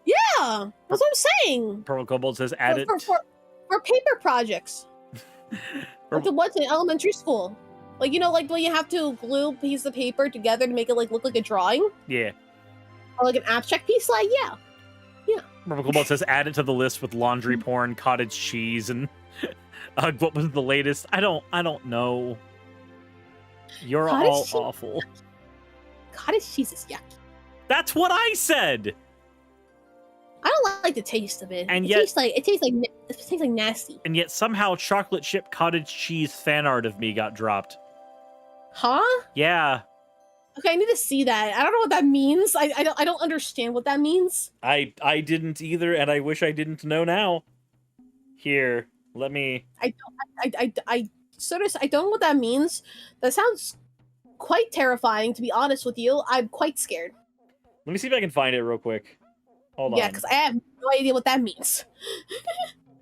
Yeah, that's what I'm saying. Pearl Kobold says add it for paper projects. Like the ones in elementary school. Like, you know, like when you have to glue a piece of paper together to make it like look like a drawing? Yeah. Or like an abstract piece? Like, yeah. Purple Cobalt says add it to the list with laundry porn, cottage cheese, and what was the latest? I don't know. You're Cottage all awful. Cottage cheese is yucky. That's what I said. I don't like the taste of it. And it yet, tastes like nasty. And yet somehow chocolate chip cottage cheese fan art of me got dropped. Huh? Yeah. Okay, I need to see that. I don't know what that means. I don't understand what that means. I didn't either, and I wish I didn't know now. Here, let me. I don't know what that means. That sounds quite terrifying, to be honest with you. I'm quite scared. Let me see if I can find it real quick. Hold on. Yeah, because I have no idea what that means.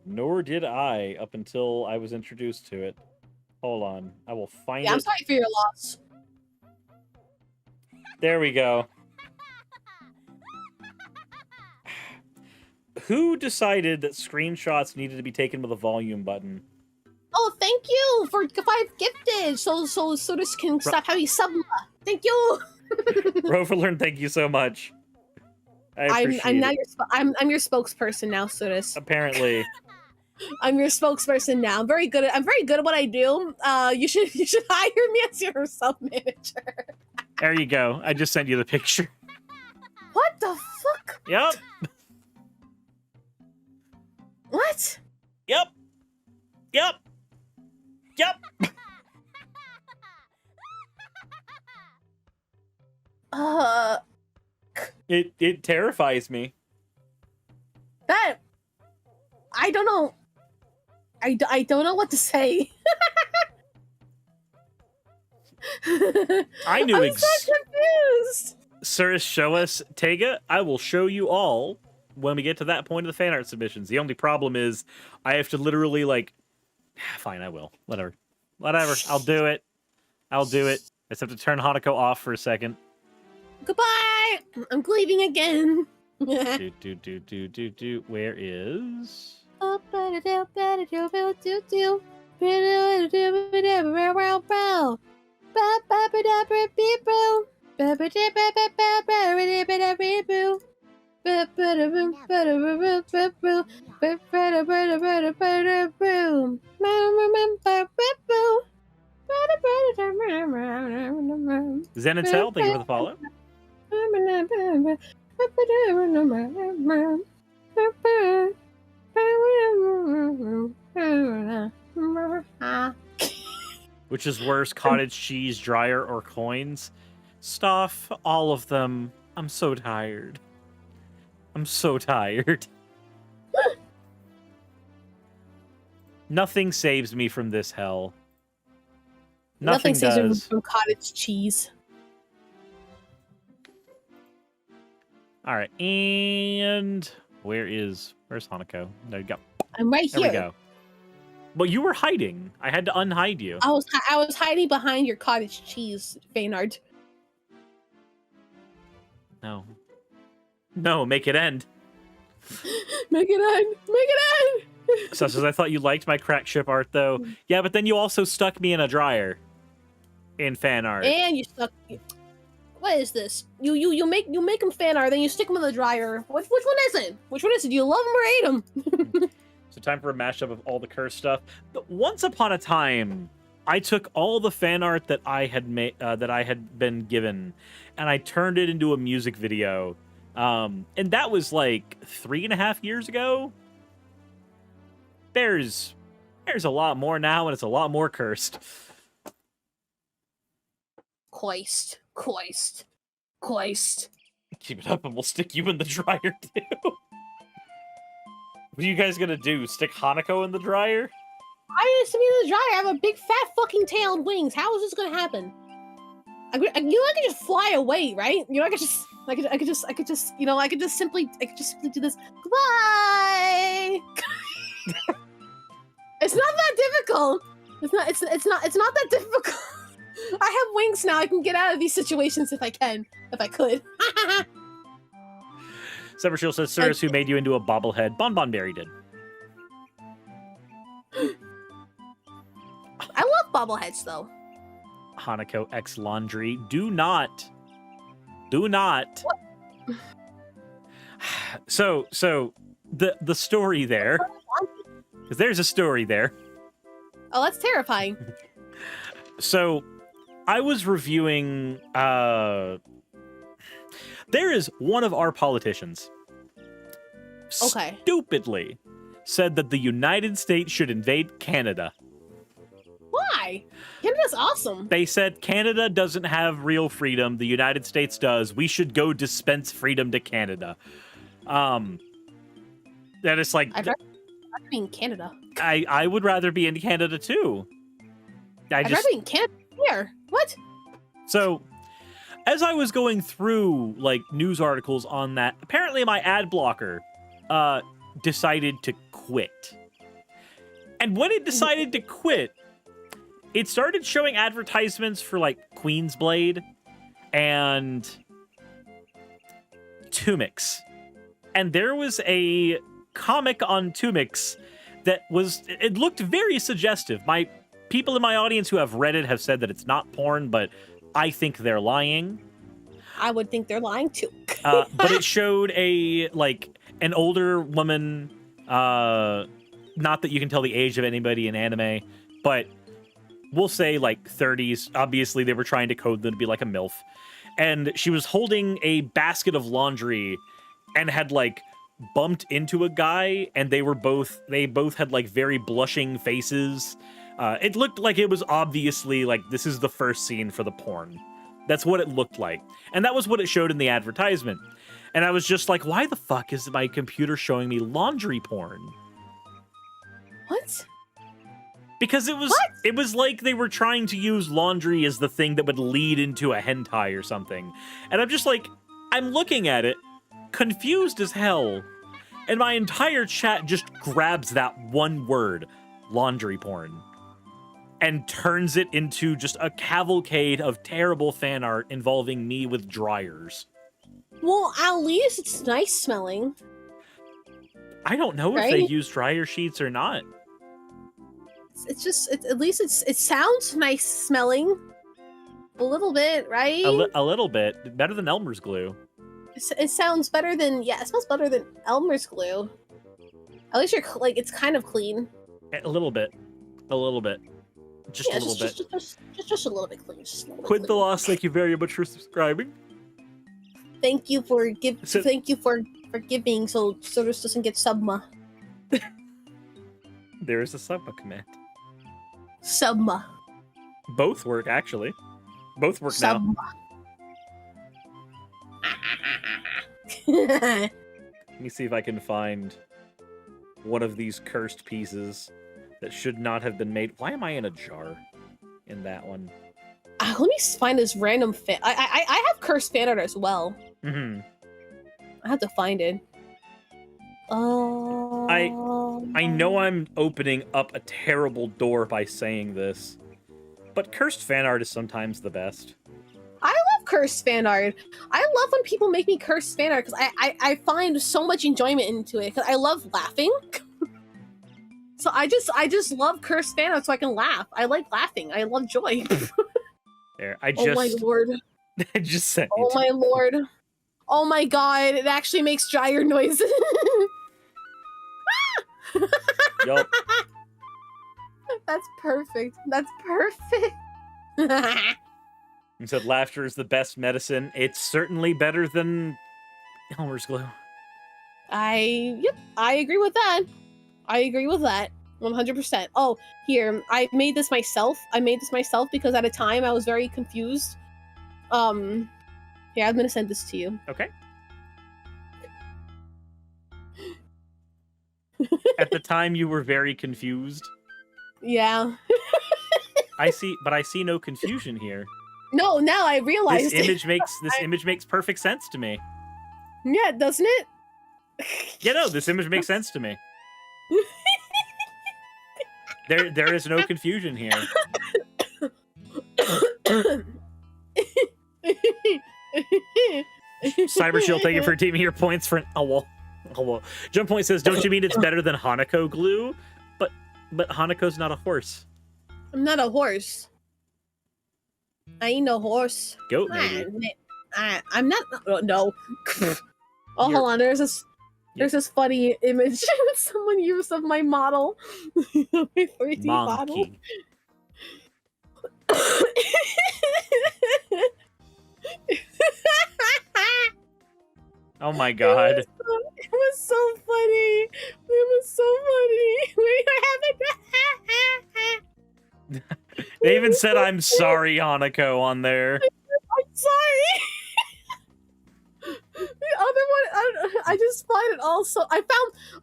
Nor did I up until I was introduced to it. Hold on. I will find it. Yeah, I'm sorry for your loss. There we go. Who decided that screenshots needed to be taken with a volume button? Oh, thank you for 5 gifted. So this can stop having sub. Thank you. Roverlearn, thank you so much. I'm now your spokesperson now, Suris. Apparently. I'm your spokesperson now. I'm very good at what I do. You should hire me as your sub manager. There you go. I just sent you the picture. What the fuck? Yep. What? Yep. It terrifies me. That I don't know. I don't know what to say. I knew I'm so confused. Suris, show us Tega. I will show you all when we get to that point of the fan art submissions. The only problem is I have to literally like. Fine, I will. Whatever. I'll do it. I just have to turn Hanako off for a second. Goodbye. I'm leaving again. do. Where is? Zen and Cell, thank you for the follow. Which is worse, cottage cheese, dryer, or coins? Stuff, all of them. I'm so tired. Nothing saves me from this hell. Nothing saves me does. from cottage cheese. All right, and where's Hanako? There you go. I'm right here. There we go. Well, you were hiding. I had to unhide you. I was hiding behind your cottage cheese, Feynard. No, make it end. Make it end. So says, I thought you liked my crack ship art, though. Yeah, but then you also stuck me in a dryer in fan art. And you stuck. What is this? You make them fan art, then you stick them in the dryer. Which one is it? Do you love them or hate them? So time for a mashup of all the curse stuff. Once upon a time, I took all the fan art that I had made, that I had been given, and I turned it into a music video. And that was like 3.5 years ago. There's a lot more now, and it's a lot more cursed. Christ. Keep it up, and we'll stick you in the dryer too. What are you guys gonna do? Stick Hanako in the dryer? I used to be in the dryer. I have a big fat fucking tail and wings. How is this gonna happen? I could just fly away, right? I could just simply do this. Goodbye. It's not that difficult. It's not that difficult. I have wings now. I can get out of these situations if I could. Severshield says, Suris, who made you into a bobblehead? Bonbonberry did. I love bobbleheads, though. Hanako X Laundry. Do not. What? So the story there. Because there's a story there. Oh, that's terrifying. So I was reviewing there is one of our politicians stupidly said that the United States should invade Canada. Why? Canada's awesome. They said Canada doesn't have real freedom. The United States does. We should go dispense freedom to Canada. That is like... I'd rather be in Canada. I would rather be in Canada, too. I'd rather be in Canada. Where? What? So, as I was going through, like, news articles on that, apparently my ad blocker decided to quit. And when it decided to quit, it started showing advertisements for, like, Queen's Blade and Tumix. And there was a comic on Tumix that it looked very suggestive. People in my audience who have read it have said that it's not porn, but I think they're lying. I would think they're lying too. But it showed an older woman, not that you can tell the age of anybody in anime, but we'll say like 30s. Obviously, they were trying to code them to be like a MILF. And she was holding a basket of laundry and had like bumped into a guy, and they both had like very blushing faces. It looked like it was obviously like this is the first scene for the porn. That's what it looked like. And that was what it showed in the advertisement. And I was just like, why the fuck is my computer showing me laundry porn? What? Because it was like they were trying to use laundry as the thing that would lead into a hentai or something. And I'm just like, I'm looking at it, confused as hell. And my entire chat just grabs that one word, laundry porn, and turns it into just a cavalcade of terrible fan art involving me with dryers. Well, at least it's nice smelling. I don't know if they use dryer sheets or not. It's just, at least it sounds nice smelling. A little bit, right? A little bit. Better than Elmer's glue. It sounds better than, yeah, it smells better than Elmer's glue. At least you're, like, it's kind of clean. A little bit. A little bit. Just a little bit. Just a little bit clean. Quid the Loss, thank you very much for subscribing. Thank you for giving so this doesn't get subma. There is a subma command. Subma. Both work, actually. Both work now. Let me see if I can find one of these cursed pieces that should not have been made. Why am I in a jar in that one? Let me find this random fan. I have cursed fan art as well. Mm-hmm. I have to find it. I know I'm opening up a terrible door by saying this, but cursed fan art is sometimes the best. I love cursed fan art. I love when people make me cursed fan art because I find so much enjoyment into it because I love laughing. So I just love cursed fan art so I can laugh. I like laughing. I love joy. There, oh my lord. I just said. Oh my lord. Oh my god, it actually makes dryer noises. Yup. That's perfect. That's perfect. You said laughter is the best medicine. It's certainly better than Elmer's glue. I agree with that. I agree with that. 100%. Oh, here, I made this myself. Because at a time I was very confused. Here, I'm gonna send this to you. Okay. At the time you were very confused. Yeah. I see no confusion here. No, now I realize this image makes perfect sense to me. Yeah, doesn't it? Yeah, no, this image makes sense to me. There is no confusion here. Cyber Shield, thank you for redeeming your points for an Jump Point says, don't you mean it's better than Hanako glue? But Hanako's not a horse. I'm not a horse. I ain't no horse. Goat, maybe. I'm not. No. Oh, hold on. There's this funny image someone used of my model. My 3D model. Oh my god. It was so funny. It was so funny. Wait, I haven't. They even said I'm sorry, Hanako, on there. I'm sorry. The other one, I just find it also. I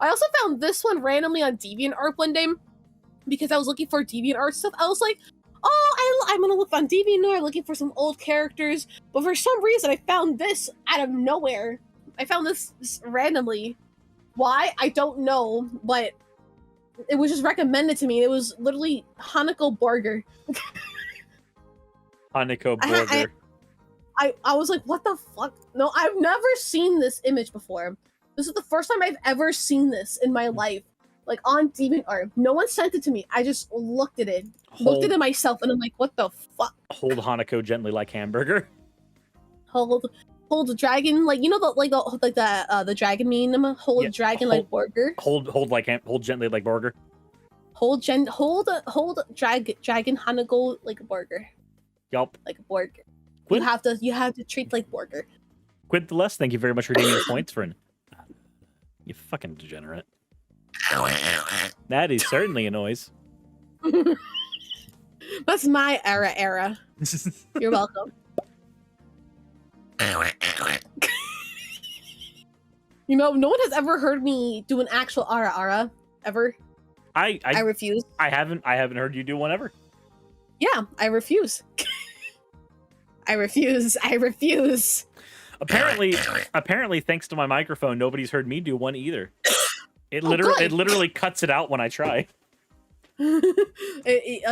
also found this one randomly on DeviantArt one day because I was looking for DeviantArt stuff. I was like, oh, I'm gonna look on DeviantArt looking for some old characters, but for some reason I found this out of nowhere. I found this randomly. Why? I don't know, but it was just recommended to me. It was literally Hanako Burger. Hanako Burger. I was like, what the fuck? No, I've never seen this image before. This is the first time I've ever seen this in my life. Like on DeviantArt. No one sent it to me. I just looked at it. Looked at it myself and I'm like, what the fuck? Hold Hanako gently like hamburger. Hold the dragon, like, you know, the dragon meme. Hold dragon like burger. Hold gently like burger. Hold dragon Hanako like a burger. Yup. Like a burger. You have to treat like burger. Quid the Less, thank you very much for giving your points for an. You fucking degenerate. That is certainly a noise. That's my era. You're welcome. You know, no one has ever heard me do an actual ara ara ever. I refuse. I haven't heard you do one ever. Yeah, I refuse. I refuse. I refuse. Apparently, thanks to my microphone, nobody's heard me do one either. It literally cuts it out when I try. It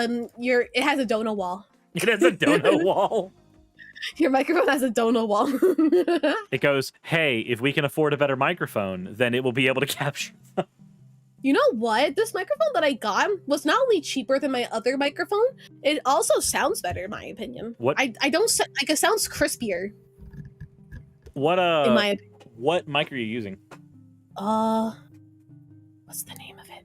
has a donut wall. It has a donut wall. Your microphone has a donut wall. It goes, hey, if we can afford a better microphone, then it will be able to capture them. You know what? This microphone that I got was not only cheaper than my other microphone, it also sounds better in my opinion. What? I don't like it sounds crispier. What in my what mic are you using? What's the name of it?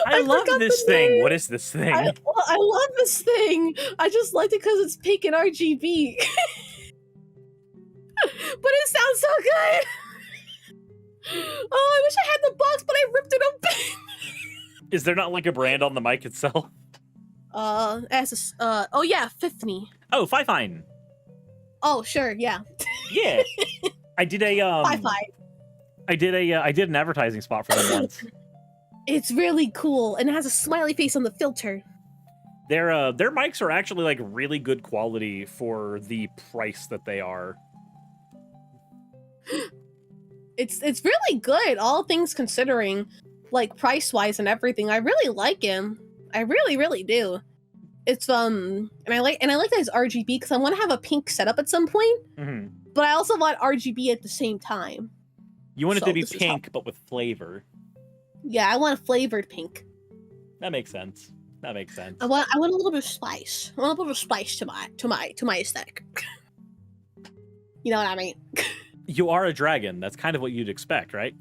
I love this thing. What is this thing? I love this thing. I just liked it because it's pink and RGB. But it sounds so good. Oh, I wish I had the box, but I ripped it open. Is there not like a brand on the mic itself? As a, oh yeah, 50. Oh, Fifine. Oh, sure, yeah. Yeah. I did a Fifine. I did an advertising spot for them once. It's really cool, and it has a smiley face on the filter. Their mics are actually like really good quality for the price that they are. It's really good, all things considering, like price wise and everything. I really like him. I really, really do. It's and I like that it's RGB because I want to have a pink setup at some point. Mm-hmm. But I also want RGB at the same time. You want it to be pink, but with flavor. Yeah, I want a flavored pink. That makes sense. That makes sense. I want a little bit of spice. I want a little bit of spice to my aesthetic. You know what I mean? You are a dragon. That's kind of what you'd expect, right?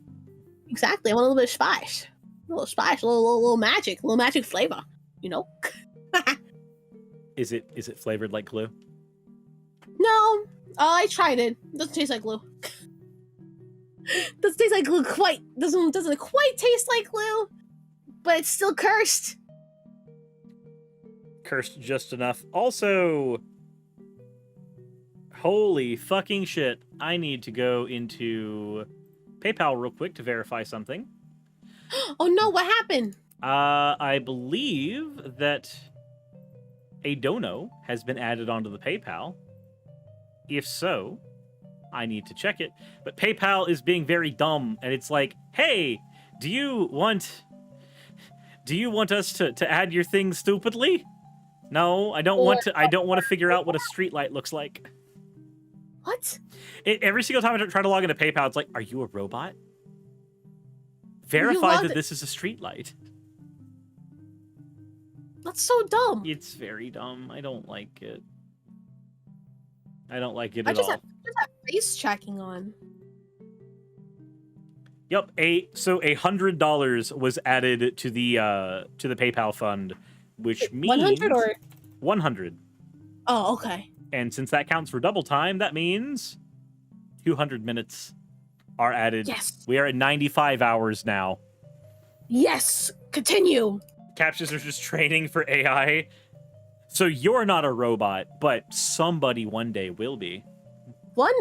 Exactly. I want a little bit of spice. A little spice, a little magic flavor. You know? Is it flavored like glue? No. I tried it. It doesn't taste like glue. Doesn't taste like glue quite. Doesn't quite taste like glue, but it's still cursed. Cursed just enough. Also, holy fucking shit! I need to go into PayPal real quick to verify something. Oh no! What happened? I believe that a dono has been added onto the PayPal. If so, I need to check it. But PayPal is being very dumb, and it's like, hey, do you want us to add your thing stupidly? No, I don't want to figure out what a streetlight looks like. What? Every single time I try to log into PayPal, it's like, are you a robot? Verify that this is a streetlight. That's so dumb. It's very dumb. I don't like it. I don't like it I at just all. have face tracking on. Yep. So $100 was added to the PayPal fund, which means 100 or 100. Oh, okay. And since that counts for double time, that means 200 minutes are added. Yes. We are at 95 hours now. Yes. Continue. Captchas are just training for AI. So you're not a robot, but somebody one day will be.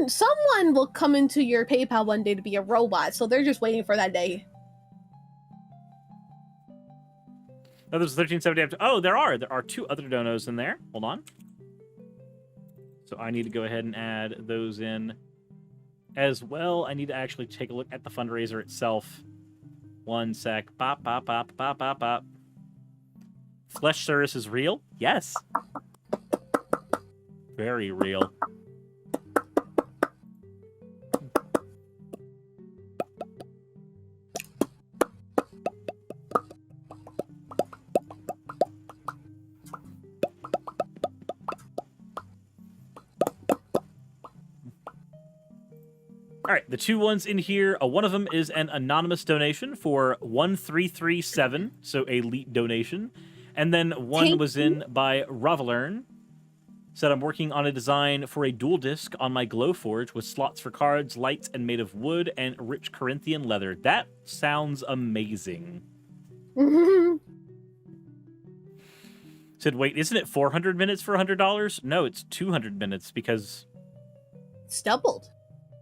Someone will come into your PayPal one day to be a robot, so they're just waiting for that day. Oh, there's 1370. Oh, there are two other donos in there. Hold on. So I need to go ahead and add those in as well. I need to actually take a look at the fundraiser itself. One sec. Bop, bop, bop, bop, bop, bop. Flesh Suris is real? Yes. Very real. All right, the two ones in here, one of them is an anonymous donation for 1337, so a elite donation. And then one was in by Ravelern. Said, I'm working on a design for a dual disc on my Glowforge with slots for cards, lights, and made of wood and rich Corinthian leather. That sounds amazing. Said, wait, isn't it 400 minutes for $100? No, it's 200 minutes because... It's doubled.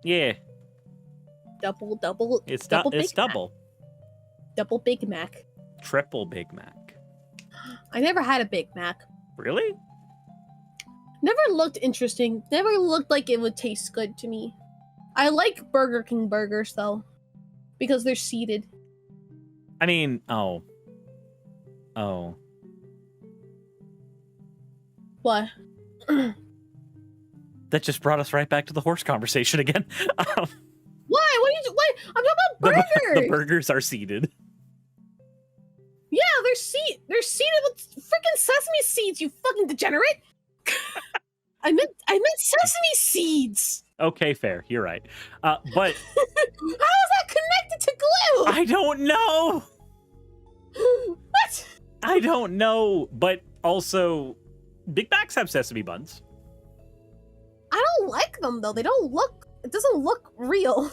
Yeah, Double. it's double it's Big Mac. Double Big Mac. Triple Big Mac. I never had a Big Mac. Really? Never looked interesting. Never looked like it would taste good to me. I like Burger King burgers though, because they're seated. I mean, oh. What? That just brought us right back to the horse conversation again. Why? What? I'm talking about burgers. The burgers are seeded. Yeah, they're seeded with freaking sesame seeds. You fucking degenerate. I meant sesame seeds. Okay, fair. You're right. But how is that connected to glue? I don't know. What? I don't know. But also, Big Macs have sesame buns. I don't like them though. They don't look. It doesn't look real.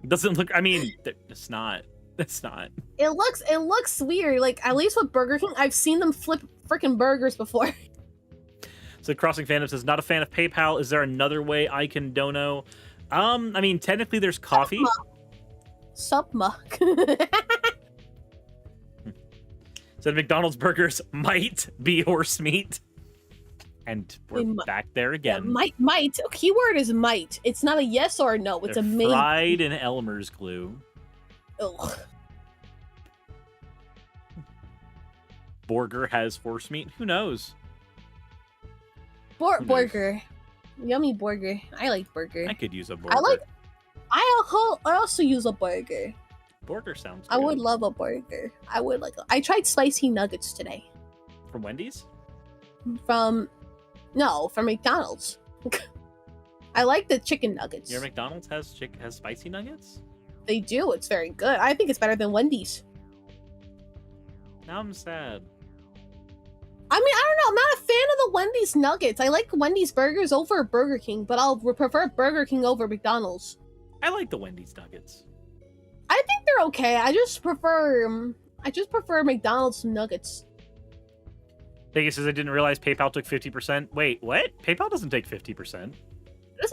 It doesn't look. I mean, it's not. It's not. It looks weird. Like at least with Burger King, I've seen them flip freaking burgers before. So Crossing Fandom says, not a fan of PayPal. Is there another way I can dono? I mean, technically there's coffee. Supma. Said McDonald's burgers might be horse meat. And we're back there again. Yeah, might. Keyword is might. It's not a yes or a no. It's They're a maybe. fried in Elmer's glue. Ugh. Burger has horse meat. Who knows? Burger. Yummy burger. I like burger. I could use a burger. I also use a burger. Burger sounds good. I would love a burger. I tried spicy nuggets today. From Wendy's? From McDonald's. I like the chicken nuggets. Your McDonald's has spicy nuggets? They do. It's very good. I think it's better than Wendy's. Now I'm sad. I mean, I don't know. I'm not a fan of the Wendy's nuggets. I like Wendy's burgers over Burger King, but I'll prefer Burger King over McDonald's. I like the Wendy's nuggets. I think they're okay. I just prefer McDonald's nuggets. Vegas says, I didn't realize PayPal took 50%. Wait, what? PayPal doesn't take 50%. No.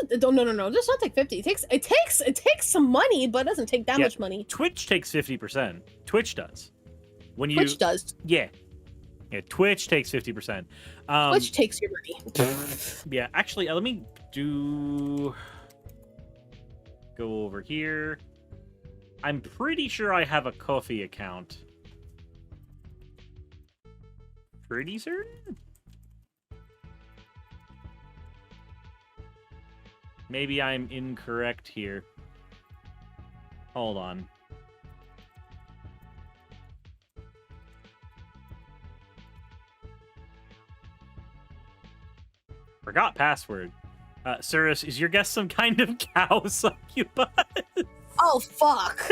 It does not take 50. It takes some money, but it doesn't take that much money. Twitch takes 50%. Twitch does. Twitch does. Yeah. Yeah, Twitch takes 50%. Twitch takes your money. Yeah, actually, let me go over here. I'm pretty sure I have a Ko-fi account. Pretty certain? Maybe I'm incorrect here. Hold on. Forgot password. Suris, is your guest some kind of cow succubus? Oh fuck!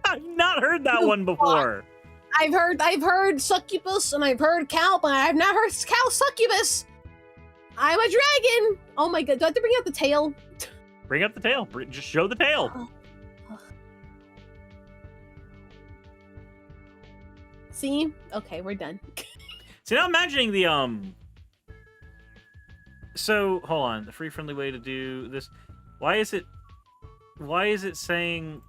I've not heard that one before. I've heard succubus and I've heard cow, but I've not heard cow succubus. I'm a dragon. Oh my god! Do I have to bring out the tail? Bring up the tail. Just show the tail. See? Okay, we're done. So now imagining the So hold on, the free friendly way to do this. Why is it saying?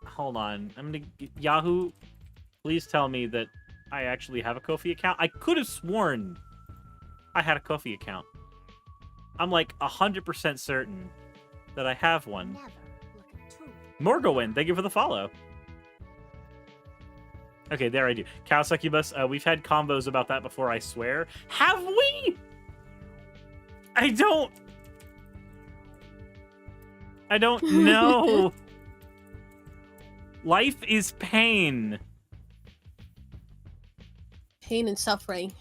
Hold on, I'm gonna Yahoo. Please tell me that I actually have a Ko-fi account. I could have sworn I had a Ko-fi account. I'm like 100% certain that I have one. Morgowin, thank you for the follow. Okay, there I do. Cow succubus. We've had combos about that before. I swear. Have we? I don't know. Life is pain. Pain and suffering.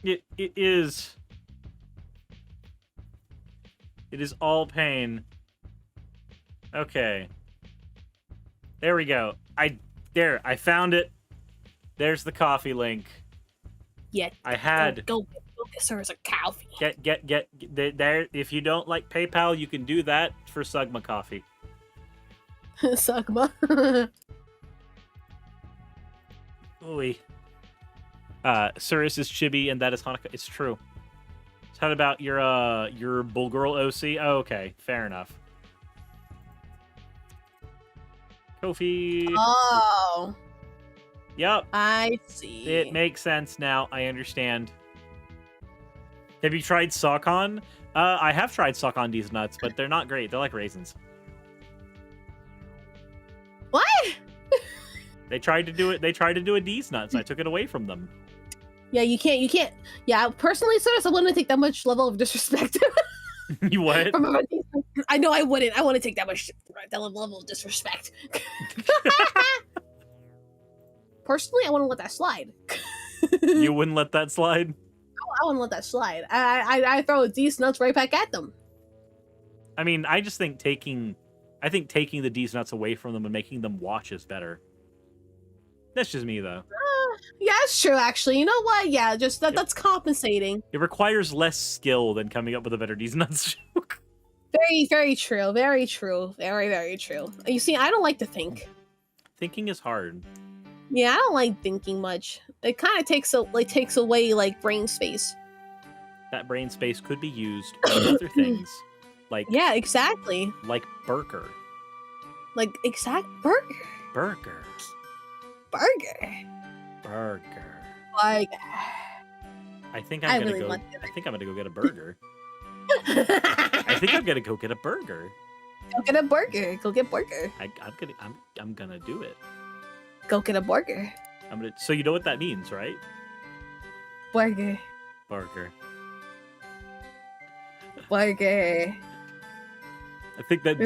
It is. It is all pain. Okay. There we go. I found it. There's the coffee link. Yeah. I had. Go get her as a coffee. Get there. If you don't like PayPal, you can do that for Sugma coffee. Sugma. Ooh. Suris is chibi, and that is Hanako. It's true. How about your Bullgirl OC? Oh, okay, fair enough. Kofi. Oh. Yep. I see. It makes sense now. I understand. Have you tried Saucon? I have tried Saucon these nuts, but they're not great. They're like raisins. What? They tried to do it. They tried to do a D's nuts. I took it away from them. Yeah, you can't. Yeah, personally, Suris, I wouldn't take that much level of disrespect. You what? I know I wouldn't. I wouldn't take that much that level of disrespect. Personally, I wouldn't let that slide. You wouldn't let that slide? I wouldn't let that slide. I throw these nuts right back at them. I mean, I just think taking the D's nuts away from them and making them watch is better. That's just me, though. Yeah, it's true, actually. You know what? Yeah, just that's compensating. It requires less skill than coming up with a better D's nuts joke. Very, very true. Very true. Very, very true. You see, I don't like to think. Thinking is hard. Yeah, I don't like thinking much. It kind of takes away like brain space. That brain space could be used for other things, like Yeah, exactly. like burger. Like burger. Burger. Burger. Burger. Like I think I I'm gonna really go. want I think I'm gonna go get a burger. I think I'm gonna go get a burger. Go get a burger. Go get burger. I'm gonna do it. Go get a burger. So you know what that means, right? Burger. Burger. Burger. I think that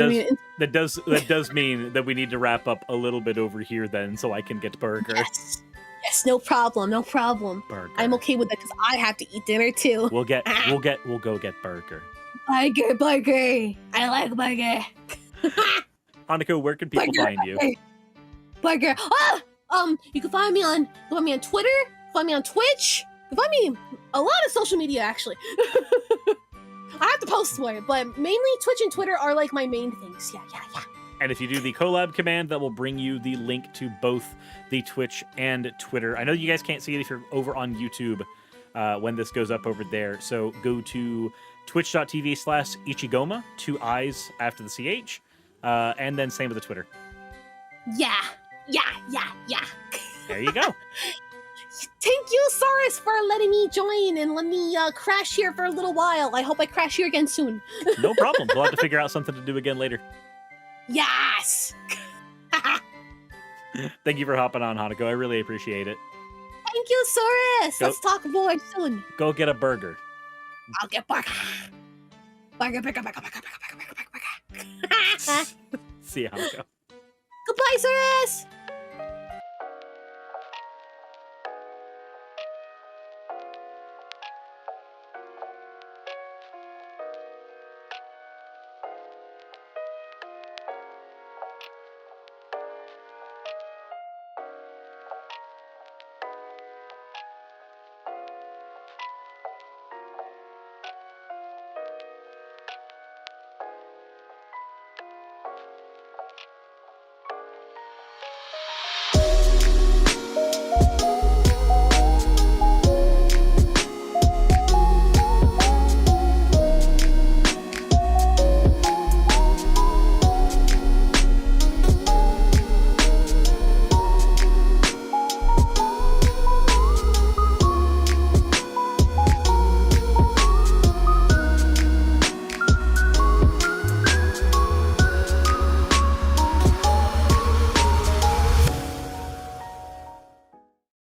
does mean that we need to wrap up a little bit over here then, so I can get burger. Yes. Yes, no problem. No problem. Burger. I'm okay with that because I have to eat dinner too. We'll go get burger. Burger. I like burger. Hanako, where can people find you? Burger. You can find me on Twitter, find me on Twitch, you can find me a lot of social media actually. I have to post more, but mainly Twitch and Twitter are like my main things. Yeah. And if you do the collab command, that will bring you the link to both the Twitch and Twitter. I know you guys can't see it if you're over on YouTube when this goes up over there. So go to twitch.tv/Ichigoma, 2 I's after the CH, and then same with the Twitter. Yeah. There you go. Thank you, Suris, for letting me join and let me crash here for a little while. I hope I crash here again soon. No problem. We'll have to figure out something to do again later. Yes! Thank you for hopping on, Hanako. I really appreciate it. Thank you, Suris. Let's talk more soon. Go get a burger. I'll get burger. Burger. See you, Hanako. Goodbye, Suris.